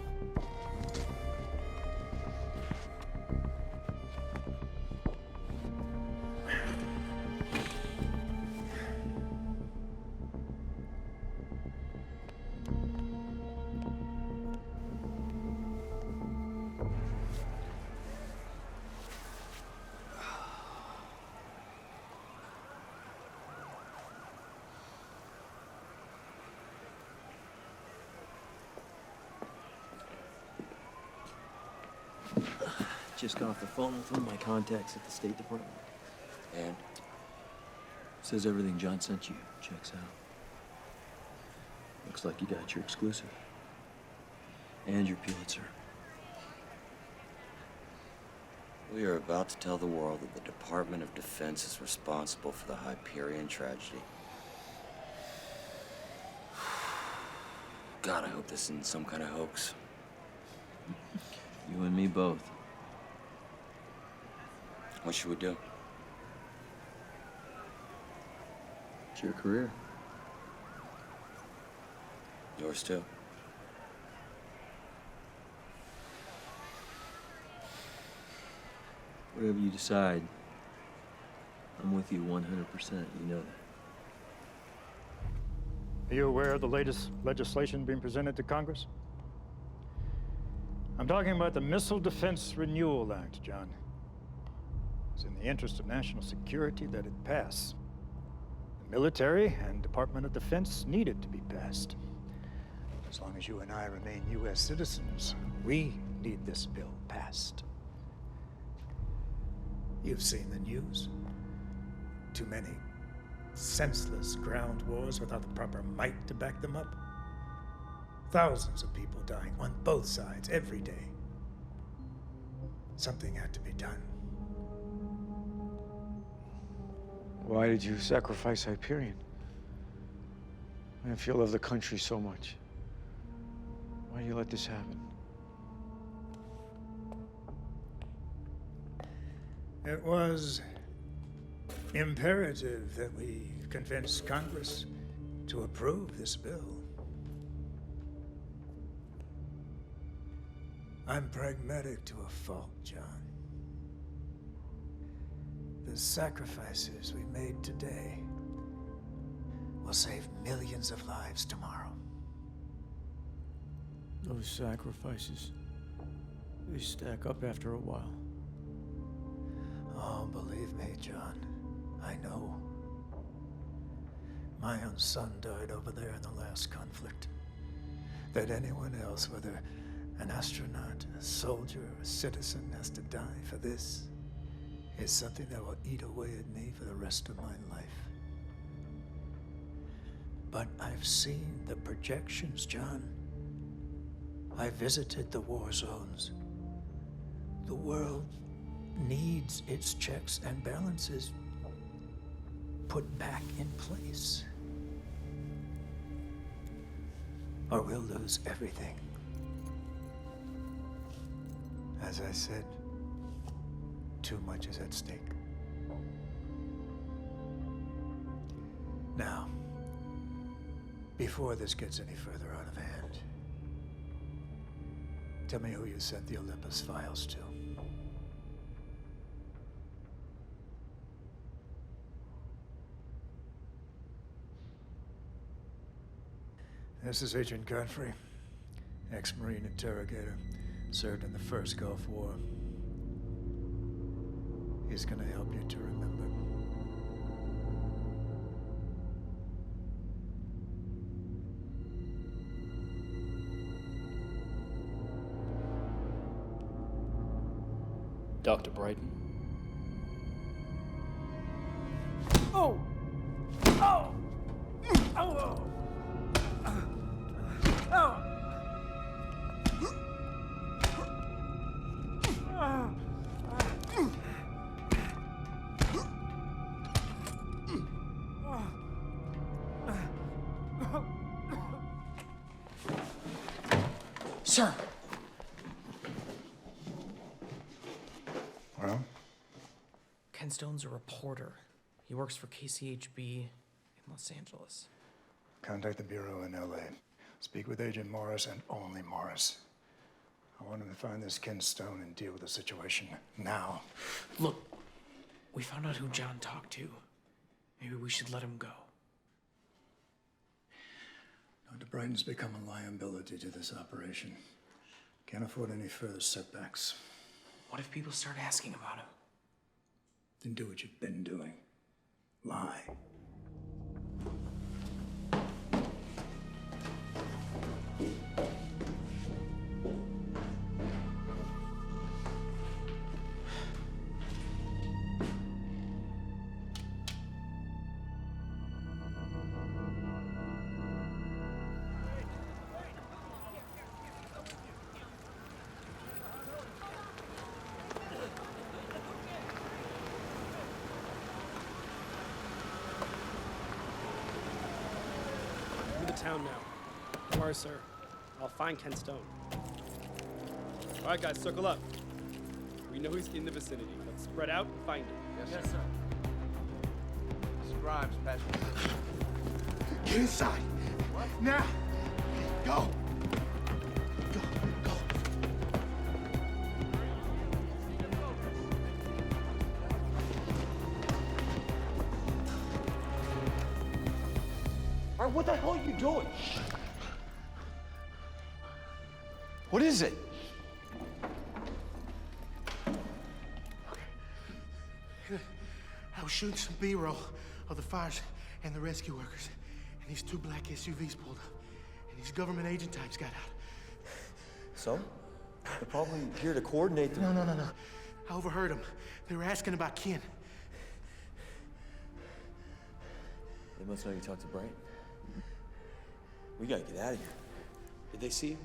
F: Just got off the phone with one of my contacts at the State Department.
N: And?
F: Says everything John sent you checks out. Looks like you got your exclusive. And your Pulitzer.
N: We are about to tell the world that the Department of Defense is responsible for the Hyperion tragedy. God, I hope this isn't some kind of hoax.
F: You and me both.
N: What should we do?
F: It's your career.
N: Yours too.
F: Whatever you decide, I'm with you 100%. You know that.
H: Are you aware of the latest legislation being presented to Congress? I'm talking about the Missile Defense Renewal Act, John. It's in the interest of national security that it pass. The military and Department of Defense need it to be passed. As long as you and I remain U.S. citizens, we need this bill passed. You've seen the news. Too many senseless ground wars without the proper might to back them up. Thousands of people dying on both sides every day. Something had to be done.
K: Why did you sacrifice Hyperion? If you love the country so much, why do you let this happen?
H: It was imperative that we convince Congress to approve this bill. I'm pragmatic to a fault, John. The sacrifices we made today will save millions of lives tomorrow.
K: Those sacrifices, they stack up after a while.
H: Oh, believe me, John, I know. My own son died over there in the last conflict. That anyone else, whether an astronaut, a soldier, or a citizen, has to die for this is something that will eat away at me for the rest of my life. But I've seen the projections, John. I visited the war zones. The world needs its checks and balances put back in place. Or we'll lose everything. As I said, too much is at stake. Now, before this gets any further out of hand, tell me who you sent the Olympus files to. This is Agent Godfrey, ex-Marine interrogator. Served in the first Gulf War. He's gonna help you to remember.
O: Dr. Brighton.
R: Oh! Oh! Oh! Oh! Oh!
J: Sir.
H: Well?
J: Ken Stone's a reporter. He works for KCHB in Los Angeles.
H: Contact the Bureau in LA. Speak with Agent Morris and only Morris. I want him to find this Ken Stone and deal with the situation now.
J: Look, we found out who John talked to. Maybe we should let him go.
H: Dr. Brighton's become a liability to this operation. Can't afford any further setbacks.
J: What if people start asking about him?
H: Then do what you've been doing. Lie.
C: Town now. Don't worry, sir. I'll find Ken Stone. All right, guys, circle up. We know he's in the vicinity. Let's spread out and find him.
B: Yes, sir. Mr. Grimes, pass me.
G: Get inside.
B: What?
G: Now. Go.
P: What the hell are you doing? What is it?
G: I was shooting some B-roll of the fires and the rescue workers. And these two black SUVs pulled up. And these government agent types got out.
F: So? They're probably here to coordinate the...
G: No. I overheard them. They were asking about Ken.
F: They must know you talked to Bright. We gotta get out of here. Did they see you?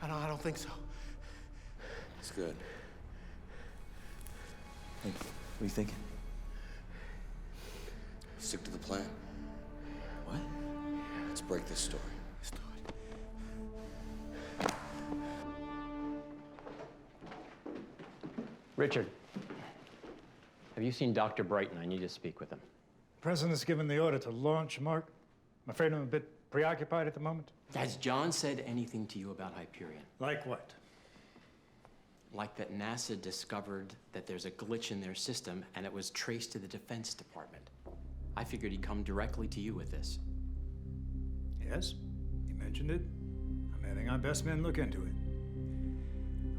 G: I don't think so.
F: That's good. Hey, what are you thinking?
P: Stick to the plan.
F: What?
P: Let's break this story.
G: Let's do it.
I: Richard, have you seen Dr. Brighton? I need to speak with him.
H: The President's given the order to launch, Mark. I'm afraid I'm a bit preoccupied at the moment.
I: Has John said anything to you about Hyperion?
H: Like what?
I: Like that NASA discovered that there's a glitch in their system and it was traced to the Defense Department. I figured he'd come directly to you with this.
H: Yes, you mentioned it. I'm having our best men look into it.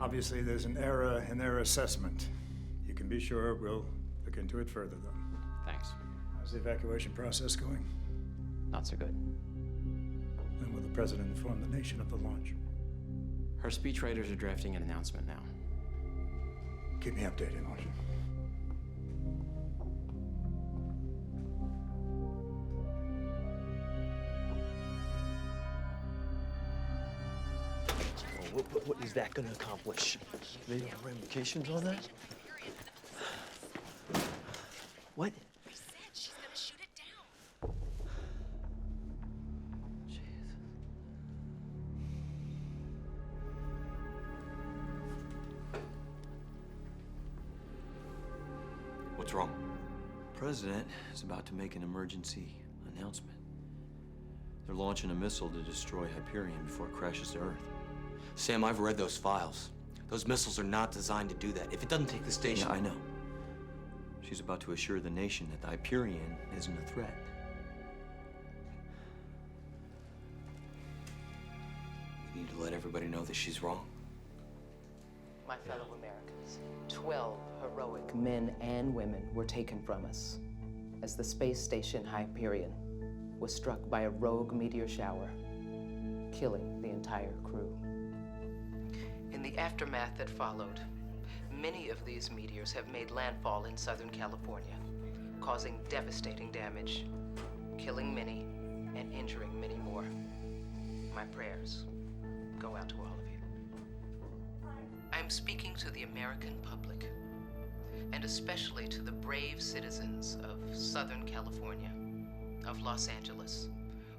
H: Obviously, there's an error in their assessment. You can be sure we'll look into it further, though.
I: Thanks.
H: How's the evacuation process going?
I: Not so good.
H: When will the President inform the nation of the launch?
I: Her speechwriters are drafting an announcement now.
H: Keep me updated, won't you?
F: What is that gonna accomplish? Maybe have ramifications on that? What?
D: She's gonna shoot it down.
N: What's wrong?
F: The President is about to make an emergency announcement. They're launching a missile to destroy Hyperion before it crashes to Earth.
N: Sam, I've read those files. Those missiles are not designed to do that. If it doesn't take the station...
F: Yeah, I know. She's about to assure the nation that the Hyperion isn't a threat.
N: everybody know that she's wrong?
L: My fellow Americans, 12 heroic men and women were taken from us as the space station Hyperion was struck by a rogue meteor shower, killing the entire crew. In the aftermath that followed, many of these meteors have made landfall in Southern California, causing devastating damage, killing many and injuring many more. My prayers go out to all of you. I'm speaking to the American public, and especially to the brave citizens of Southern California, of Los Angeles,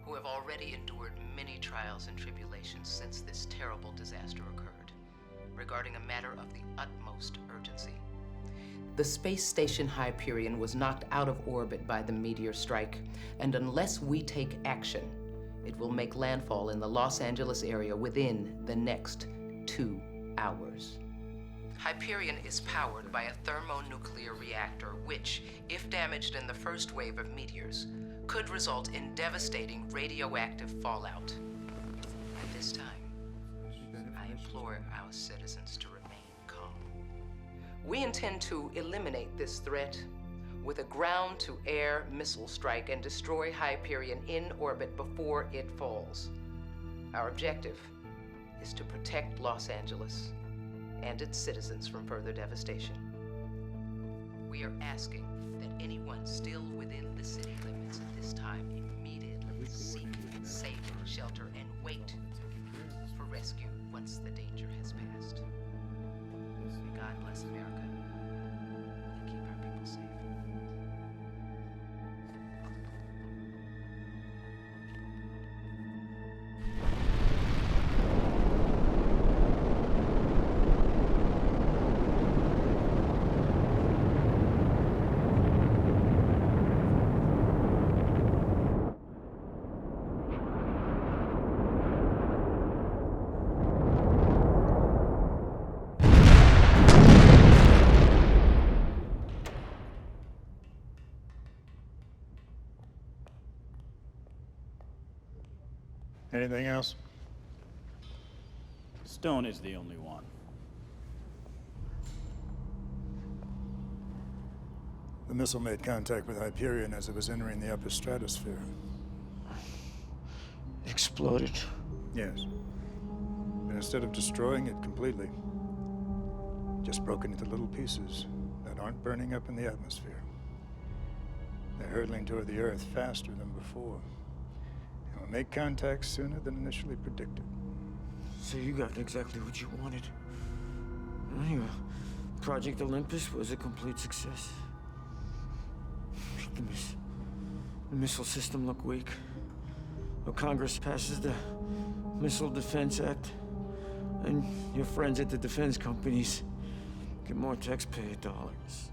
L: who have already endured many trials and tribulations since this terrible disaster occurred, regarding a matter of the utmost urgency. The space station Hyperion was knocked out of orbit by the meteor strike, and unless we take action, it will make landfall in the Los Angeles area within the next 2 hours. Hyperion is powered by a thermonuclear reactor, which, if damaged in the first wave of meteors, could result in devastating radioactive fallout. At this time, I implore our citizens to remain calm. We intend to eliminate this threat with a ground-to-air missile strike and destroy Hyperion in orbit before it falls. Our objective is to protect Los Angeles and its citizens from further devastation. We are asking that anyone still within the city limits at this time immediately seek safe shelter and wait for rescue once the danger has passed. May God bless America and keep our people safe.
S: Anything else?
O: Stone is the only one.
S: The missile made contact with Hyperion as it was entering the upper stratosphere.
K: Exploded.
S: Yes. And instead of destroying it completely, just broken into little pieces that aren't burning up in the atmosphere. They're hurtling toward the Earth faster than before. And will make contact sooner than initially predicted.
K: So you got exactly what you wanted. Anyway, Project Olympus was a complete success. The missile system looked weak. Well, Congress passes the Missile Defense Act, and your friends at the defense companies get more taxpayer dollars.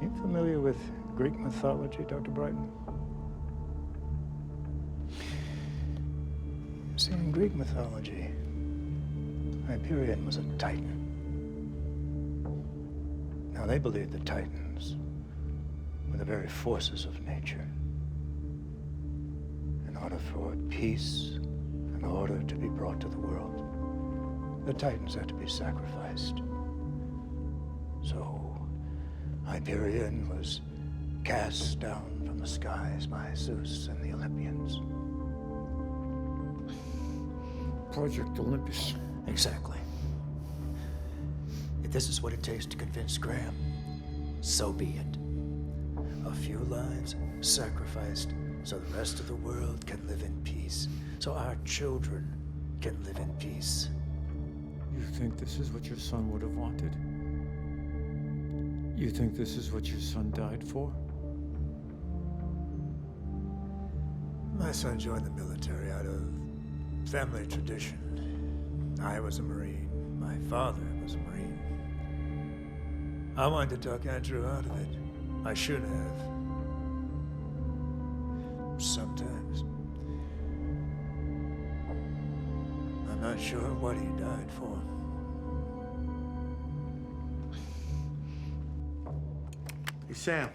S: You familiar with Greek mythology, Dr. Brighton? See, in Greek mythology, Hyperion was a Titan. Now, they believed the Titans were the very forces of nature. In order for peace and order to be brought to the world, the Titans had to be sacrificed. So, Hyperion was cast down from the skies by Zeus and the Olympians.
K: Project Olympus.
H: Exactly. If this is what it takes to convince Graham, so be it. A few lives sacrificed so the rest of the world can live in peace, so our children can live in peace.
K: You think this is what your son would have wanted? You think this is what your son died for?
S: My son joined the military out of family tradition. I was a Marine. My father was a Marine. I wanted to talk Andrew out of it. I should have. Sometimes. I'm not sure what he died for.
G: Hey, Sam,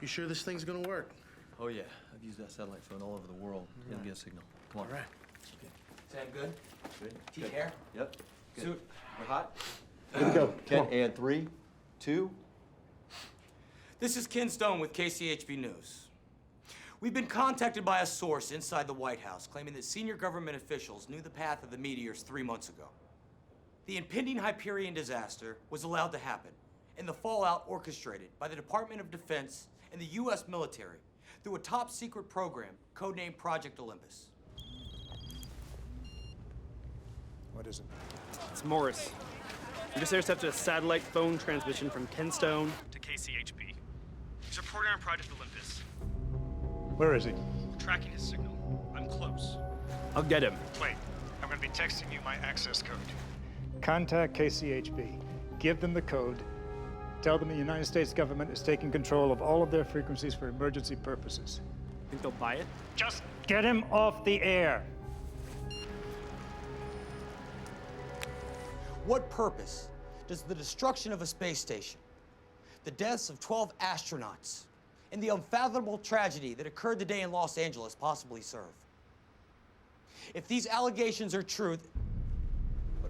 G: you sure this thing's gonna work?
F: Oh, yeah. I've used that satellite phone all over the world. It'll get a signal. Come on.
G: All right.
E: Sam, good?
Q: Good.
E: Teeth hair?
Q: Yep. Good.
E: Suit?
Q: We're hot?
E: Good to go.
Q: Okay, and 3, 2.
E: This is Ken Stone with KCHB News. We've been contacted by a source inside the White House claiming that senior government officials knew the path of the meteors 3 months ago. The impending Hyperion disaster was allowed to happen, and the fallout orchestrated by the Department of Defense and the U.S. military through a top-secret program codenamed Project Olympus.
S: What is it?
C: It's Morris. We just intercepted a satellite phone transmission from Ken Stone to KCHB. He's reporting on Project Olympus.
S: Where is he?
C: We're tracking his signal. I'm close. I'll get him.
S: Wait, I'm going to be texting you my access code. Contact KCHB. Give them the code. Tell them the United States government is taking control of all of their frequencies for emergency purposes.
C: Think they'll buy it?
S: Just get him off the air.
E: What purpose does the destruction of a space station, the deaths of 12 astronauts, and the unfathomable tragedy that occurred today in Los Angeles possibly serve? If these allegations are true,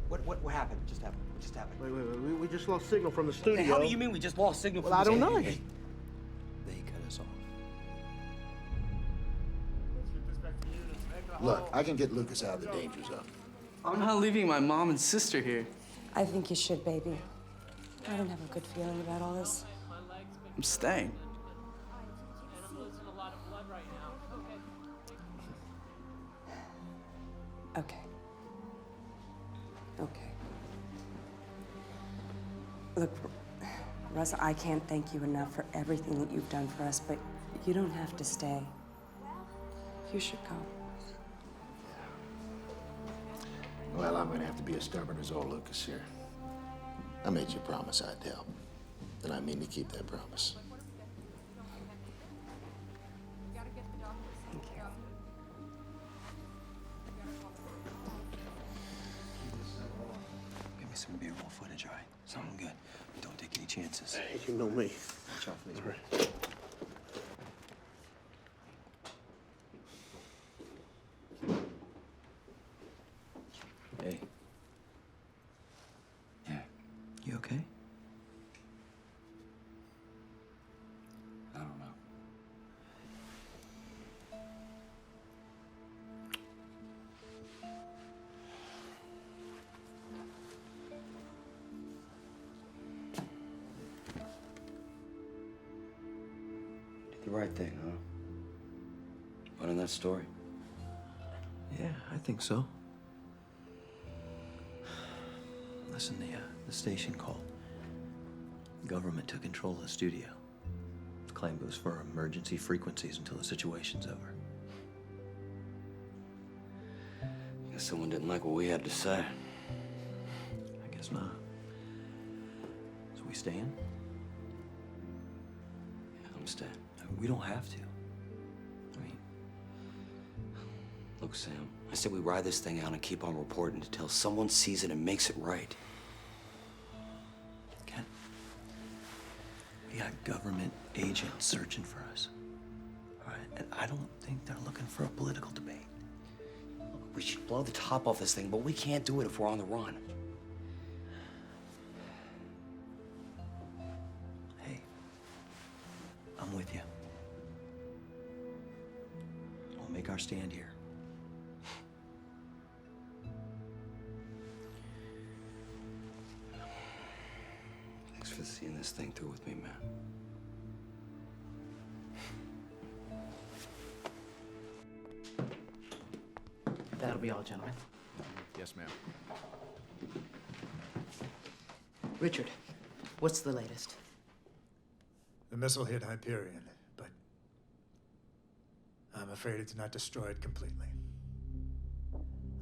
E: what happened? What just happened? What just happened?
G: Wait. We just lost signal from the studio.
E: Hey, how do you mean we just lost signal from
G: Well,
E: the
G: I don't know.
F: They cut us off.
T: Look, I can get Lucas out of the danger zone.
V: I'm not leaving my mom and sister here.
M: I think you should, baby. I don't have a good feeling about all this.
V: I'm staying.
M: Okay. Look, Russ, I can't thank you enough for everything that you've done for us, but you don't have to stay. You should go.
T: Well, I'm gonna have to be as stubborn as old Lucas here. I made you a promise I'd help, and I mean to keep that promise.
M: Thank you.
F: Give me some B-roll footage, all right? Something good. Don't take any chances.
G: Hey, you know me.
F: Watch out for these.
G: All right.
F: Hey. Yeah. You okay?
I: I don't know.
F: Did the right thing, huh?
I: Running that story.
F: Yeah, I think so. Listen, the station called. The government took control of the studio. The claim goes for emergency frequencies until the situation's over.
I: Guess someone didn't like what we had to say.
F: I guess not. So we staying?
I: Yeah, I'm staying.
F: We don't have to. I mean,
I: Look, Sam, I said we ride this thing out and keep on reporting until someone sees it and makes it right.
F: Ken, we got government agents searching for us. All right? And I don't think they're looking for a political debate.
I: We should blow the top off this thing, but we can't do it if we're on the run.
F: Hey, I'm with you. We'll make our stand here.
I: Thanks for seeing this thing through with me, man.
L: That'll be all, gentlemen.
B: Yes, ma'am.
L: Richard, what's the latest?
S: The missile hit Hyperion, but I'm afraid it's not destroyed completely.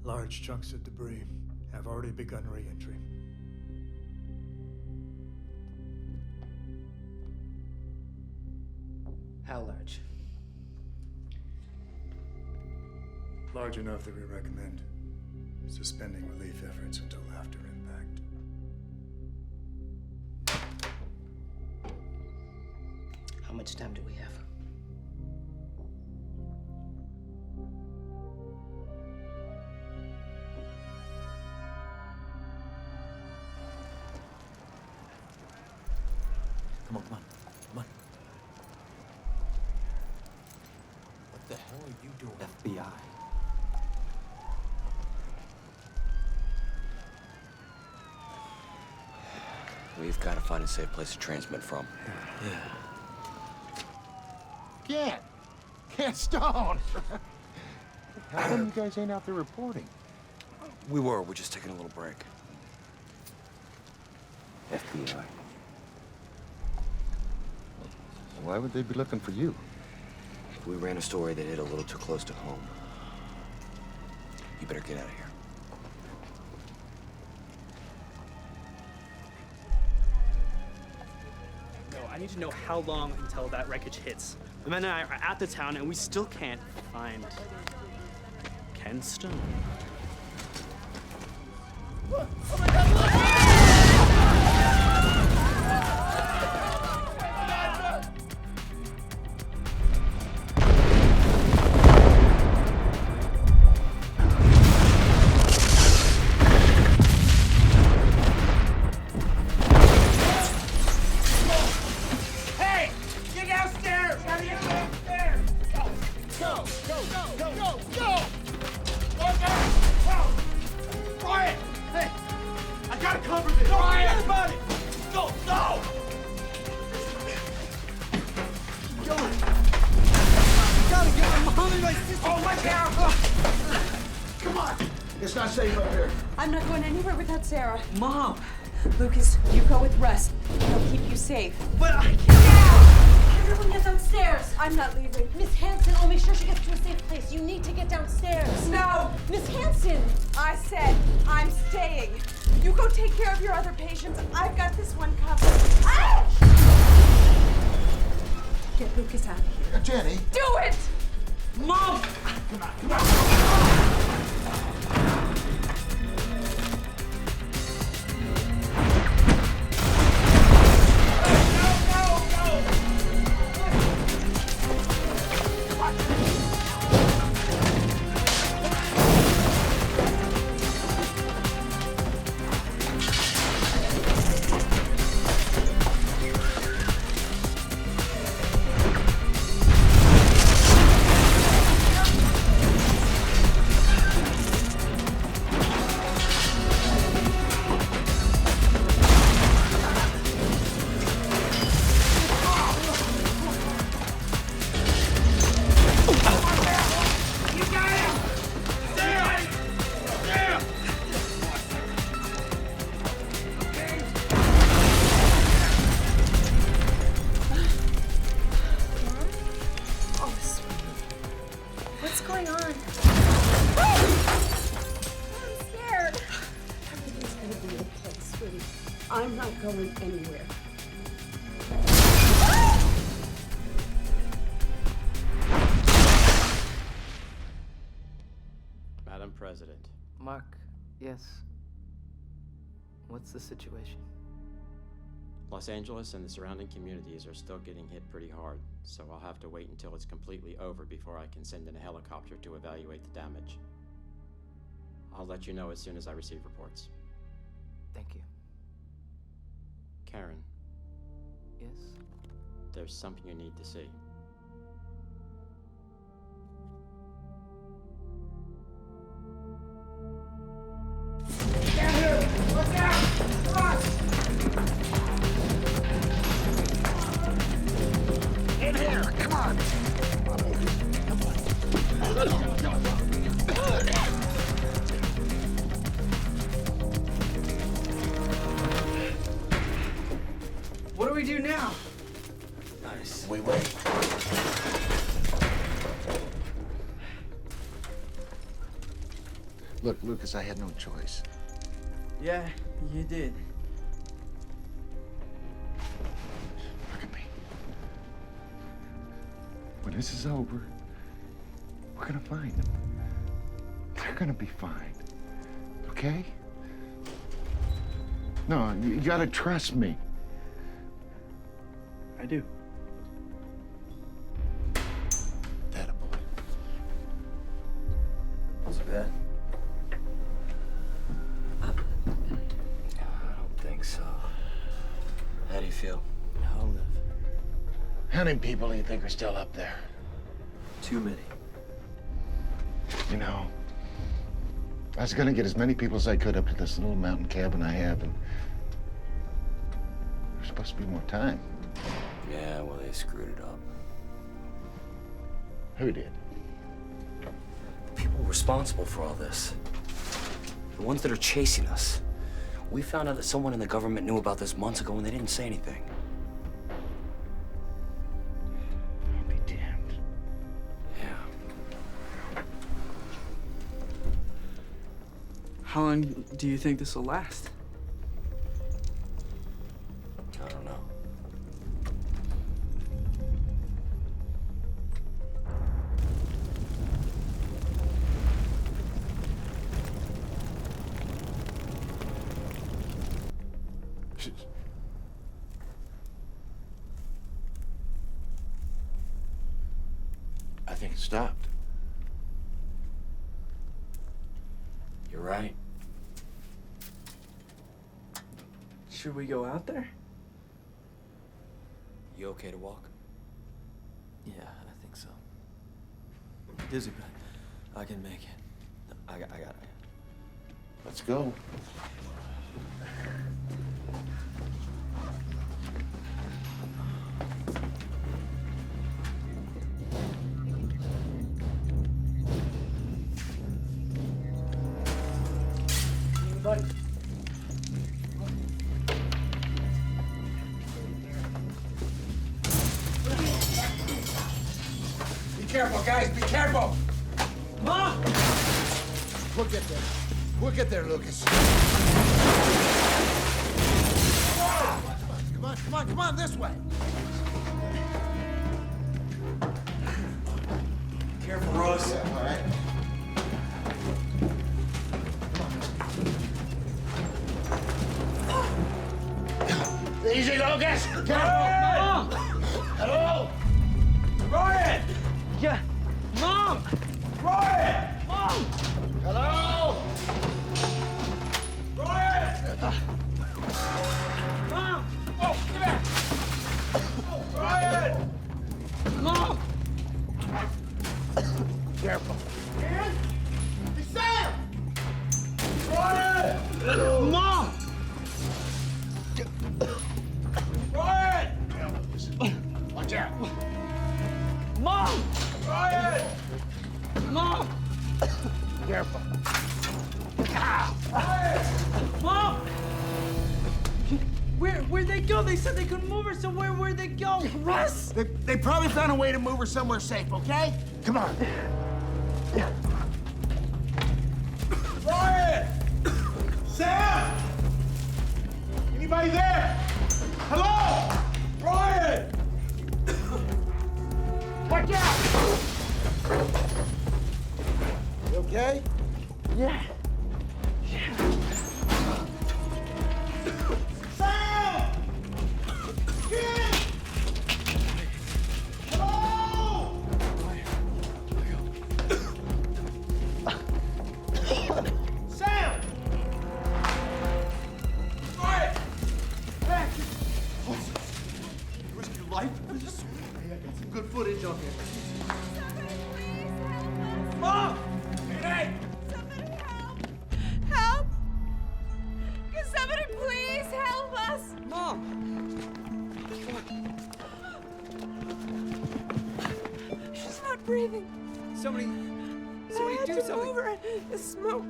S: Large chunks of debris have already begun reentry.
L: How large?
S: Large enough that we recommend suspending relief efforts until after impact.
L: How much time do we have?
F: Come on, come on, come on.
P: What the hell are you doing?
F: FBI.
N: We've got to find a safe place to transmit from.
F: Yeah.
T: Can't stone! How come you guys ain't out there reporting?
N: We're just taking a little break.
T: FBI. Why would they be looking for you?
N: We ran a story that hit a little too close to home. You better get out of here.
C: No, I need to know how long until that wreckage hits. The men and I are at the town, and we still can't find Ken Stone.
T: It's not safe up here.
M: I'm not going anywhere without Sarah.
J: Mom!
M: Lucas, you go with Russ. He'll keep you safe.
J: But I can't!
M: Everyone get downstairs. I'm not leaving.
A: Miss Hanson, I'll make sure she gets to a safe place. You need to get downstairs.
M: No!
A: Miss Hanson!
M: I said I'm staying. You go take care of your other patients. I've got this one covered. Ah! Get Lucas out of here.
T: Jenny.
M: Do it!
J: Mom!
T: Come on, come on.
M: I'm not going anywhere.
I: Madam President.
L: Mark, yes. What's the situation?
I: Los Angeles and the surrounding communities are still getting hit pretty hard, so I'll have to wait until it's completely over before I can send in a helicopter to evaluate the damage. I'll let you know as soon as I receive reports.
L: Thank you.
I: Karen.
L: Yes?
I: There's something you need to see.
T: Stand here! Look out! Come on! In here! Come on! Come on.
V: What do we do now?
T: Nice. We wait. Look, Lucas, I had no choice.
V: Yeah, you did.
T: Look at me. When this is over, we're gonna find them. They're gonna be fine. Okay? No, you gotta trust me.
V: I do.
T: That a boy.
F: Was it bad?
N: I don't think so. How do you feel?
L: I'll live.
T: How many people do you think are still up there?
F: Too many.
T: You know, I was gonna get as many people as I could up to this little mountain cabin I have, and there's supposed to be more time.
P: Yeah, well, they screwed it up.
T: Who did?
N: The people responsible for all this. The ones that are chasing us. We found out that someone in the government knew about this months ago and they didn't say anything.
T: I'll be damned.
N: Yeah.
V: How long do you think this will last?
N: I don't know.
T: I think it stopped.
N: You're right.
V: Should we go out there?
N: You okay to walk?
F: Yeah, I think so. Dizzy, but I can make it. I got it.
T: Let's go.
C: Buddy.
R: Be careful, guys, be careful!
C: Mom!
R: We'll get there. We'll get there, Lucas. Come on, this way.
N: Careful, Rose.
R: Yeah, all right. Easy, Lucas! Careful!
C: Mom!
R: Hello?
C: Ryan! Yeah. Mom!
R: Ryan!
C: Mom!
R: Hello?
C: Ryan! Mom!
R: Oh, get back!
C: Ryan! Mom!
R: Careful.
C: Dan?
R: Hey, Sam!
C: Ryan! Mom! Ryan!
R: Watch out.
C: Mom! Ryan! Mom!
R: Careful.
C: Mom! Where'd they go? They said they couldn't move her, so where'd they go? Russ!
R: They probably found a way to move her somewhere safe, okay? Come on.
G: Ryan! Sam! Anybody there? Hello? Ryan!
R: Watch out! You okay?
C: Yeah.
G: Sam! Kid! Hello? Sam! Ryan! Back! Risk your life for this? Hey, I got some good footage on here. Mom! Hey!
M: Somebody help! Help! Can somebody please help us?
C: Mom!
M: She's not breathing.
C: Somebody
M: I had
C: do
M: to
C: something.
M: move her. The smoke.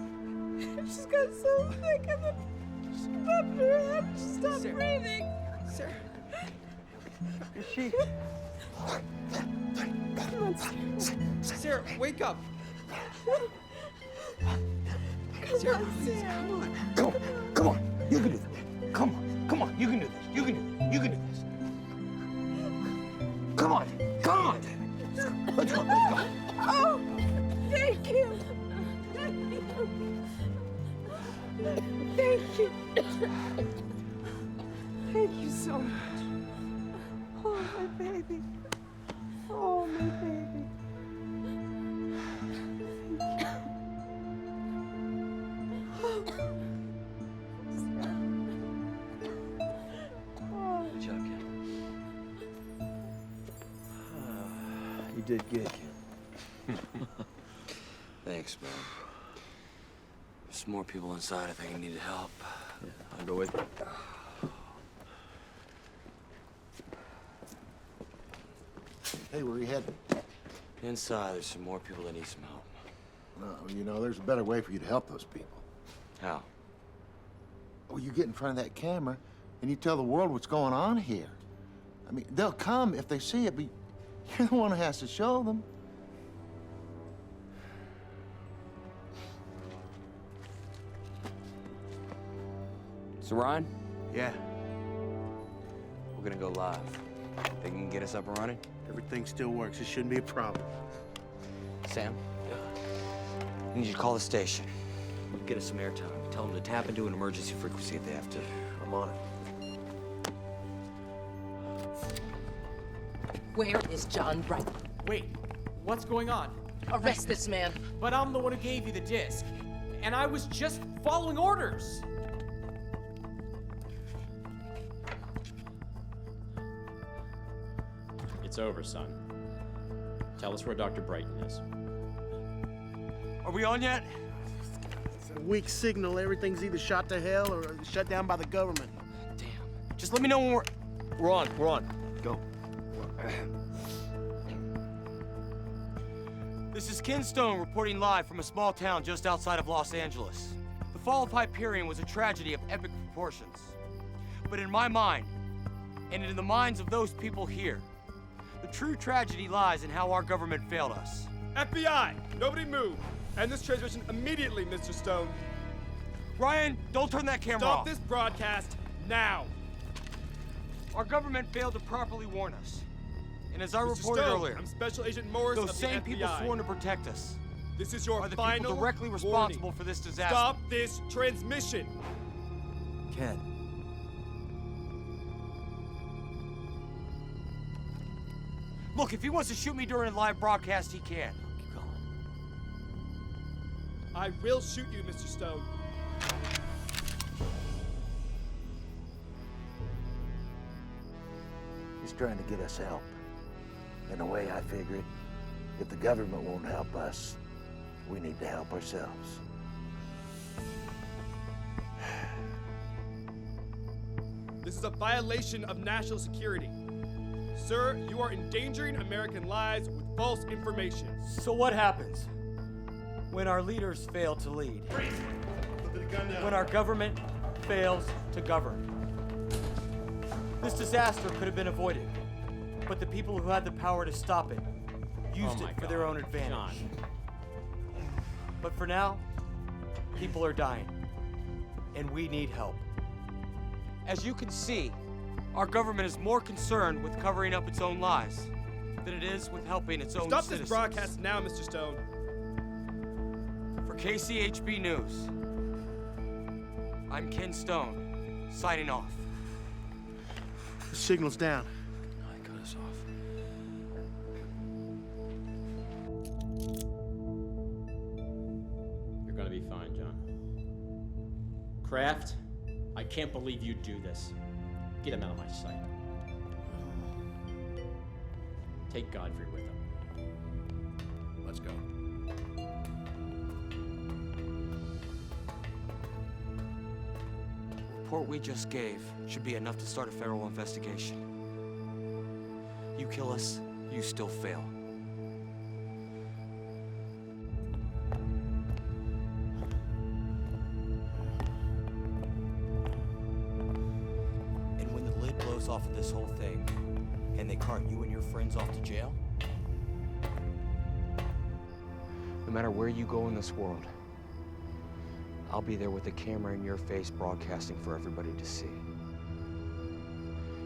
M: She's got so thick and then she popped her head. She stopped breathing.
C: Sir. Is she?
M: Come on,
C: Sarah, wake up.
M: Sarah, please, come on.
R: Come on. You can do this. Come on. You can do this. You can do this. You can do this. Come on. Let's go.
M: Oh, thank you. Thank you. Thank you so much. Oh, my baby. Oh, my baby.
F: Good job, kid. did good, kid.
P: Thanks, man. There's some more people inside I think need help.
F: Yeah, I'll go with you.
T: Hey, where are you headed?
P: Inside, there's some more people that need some help.
T: No, you know, there's a better way for you to help those people.
P: How?
T: Well, you get in front of that camera and you tell the world what's going on here. I mean, they'll come if they see it, but you're the one who has to show them.
P: So, Ryan?
G: Yeah.
P: We're gonna go live. Think you can get us up and running?
G: Everything still works. It shouldn't be a problem.
P: Sam? I need you to call the station. Get us some airtime. Tell them to tap into an emergency frequency if they have to.
F: I'm on it.
L: Where is John Bright?
J: Wait, what's going on?
L: Arrest this man.
J: But I'm the one who gave you the disc. And I was just following orders.
I: It's over, son. Tell us where Dr. Brighton is.
P: Are we on yet?
G: It's a weak signal. Everything's either shot to hell or shut down by the government.
P: Damn. Just let me know when we're on. We're on. Go. This is Ken Stone reporting live from a small town just outside of Los Angeles. The fall of Hyperion was a tragedy of epic proportions. But in my mind, and in the minds of those people here, the true tragedy lies in how our government failed us.
C: FBI, nobody move. End this transmission immediately, Mr. Stone.
P: Ryan, don't turn that camera off.
C: Stop this broadcast now.
P: Our government failed to properly warn us. And as I
C: Mr.
P: reported
C: Stone,
P: earlier,
C: I'm Special Agent Morris
P: those
C: of the
P: same
C: FBI.
P: people sworn to protect us
C: This is your
P: are the
C: final
P: people directly responsible
C: warning.
P: for this disaster.
C: Stop this transmission.
F: Ken.
P: Look, if he wants to shoot me during a live broadcast, he can.
F: Keep going.
C: I will shoot you, Mr. Stone.
T: He's trying to get us help. And the way I figure it, if the government won't help us, we need to help ourselves.
C: This is a violation of national security. Sir, you are endangering American lives with false information.
E: So what happens when our leaders fail to lead? When our government fails to govern? This disaster could have been avoided, but the people who had the power to stop it used it for their own advantage.
I: John.
E: But for now, people are dying, and we need help. As you can see, our government is more concerned with covering up its own lies than it is with helping its own
C: Stop
E: citizens.
C: this broadcast now, Mr. Stone.
E: For KCHB News, I'm Ken Stone, signing off.
G: The signal's down.
P: I cut us off.
I: You're gonna be fine, John. Kraft, I can't believe you do this. Get him out of my sight. Take Godfrey with him. Let's go.
N: The report we just gave should be enough to start a federal investigation. You kill us, you still fail. And when the lid blows off of this whole thing, and they cart you and your friends off to jail, no matter where you go in this world, I'll be there with a camera in your face broadcasting for everybody to see.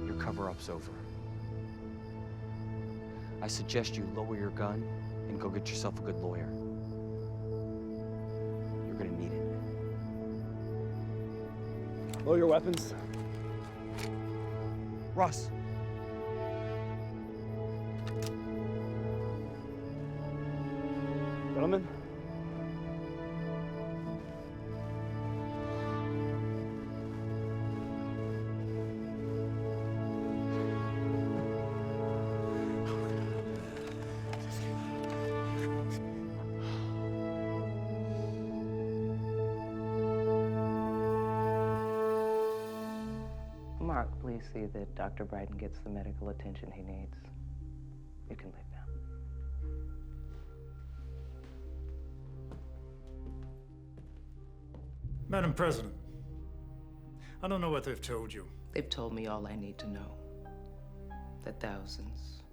N: Your cover-up's over. I suggest you lower your gun and go get yourself a good lawyer. You're gonna need it.
C: Lower your weapons.
E: Russ.
C: Gentlemen.
L: Mark, please see that Dr. Brighton gets the medical attention he needs. You can leave now.
S: Madam President, I don't know what they've told you.
L: They've told me all I need to know. That thousands,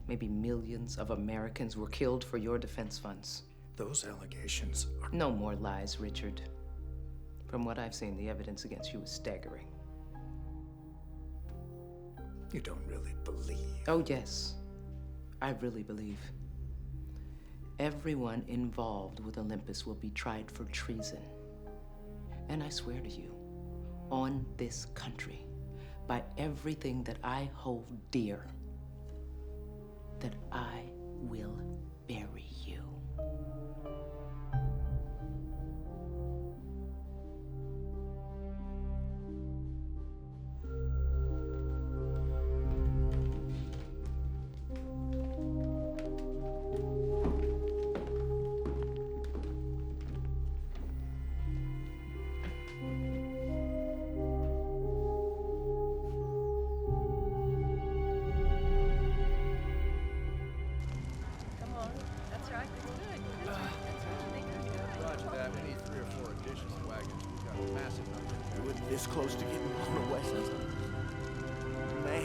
L: maybe millions of Americans were killed for your defense funds.
S: Those allegations are...
L: No more lies, Richard. From what I've seen, the evidence against you is staggering.
S: You don't really believe.
L: Oh, yes. I really believe. Everyone involved with Olympus will be tried for treason. And I swear to you, on this country, by everything that I hold dear, that I will bury you.
R: This close to getting blown away. Man.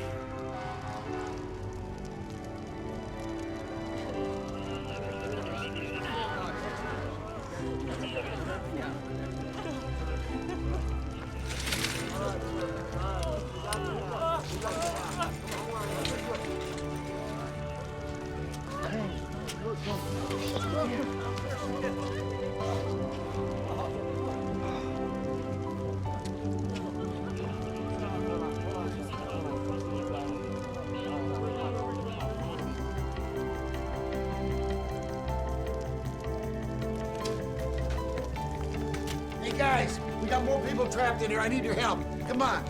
T: Guys, we got more people trapped in here. I need your help. Come on.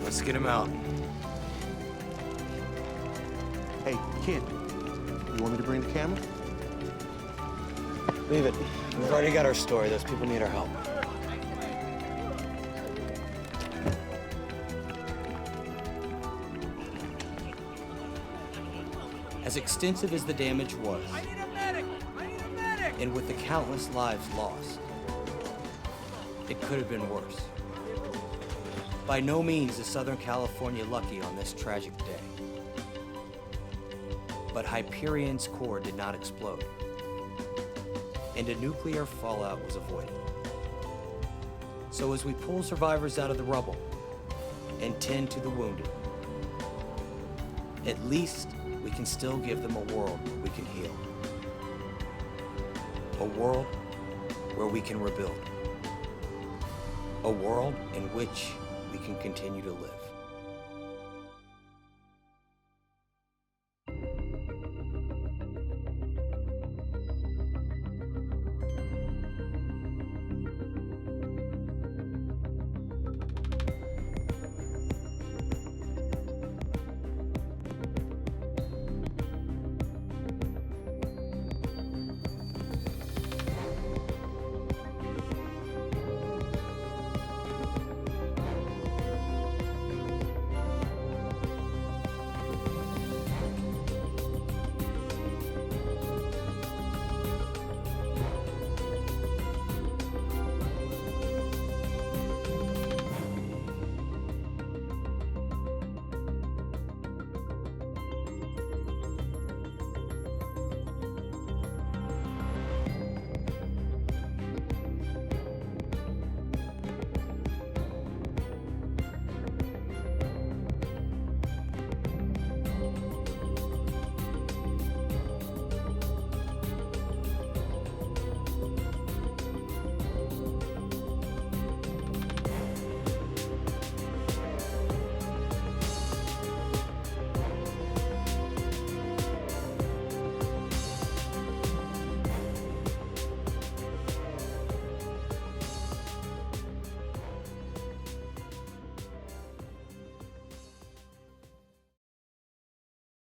P: Let's get him out.
T: Hey, kid, you want me to bring the camera?
F: Leave it. We've already got our story. Those people need our help.
N: As extensive as the damage was, and with the countless lives lost, it could have been worse. By no means is Southern California lucky on this tragic day. But Hyperion's core did not explode, and a nuclear fallout was avoided. So as we pull survivors out of the rubble and tend to the wounded, at least we can still give them a world where we can heal. A world where we can rebuild. A world in which we can continue to live.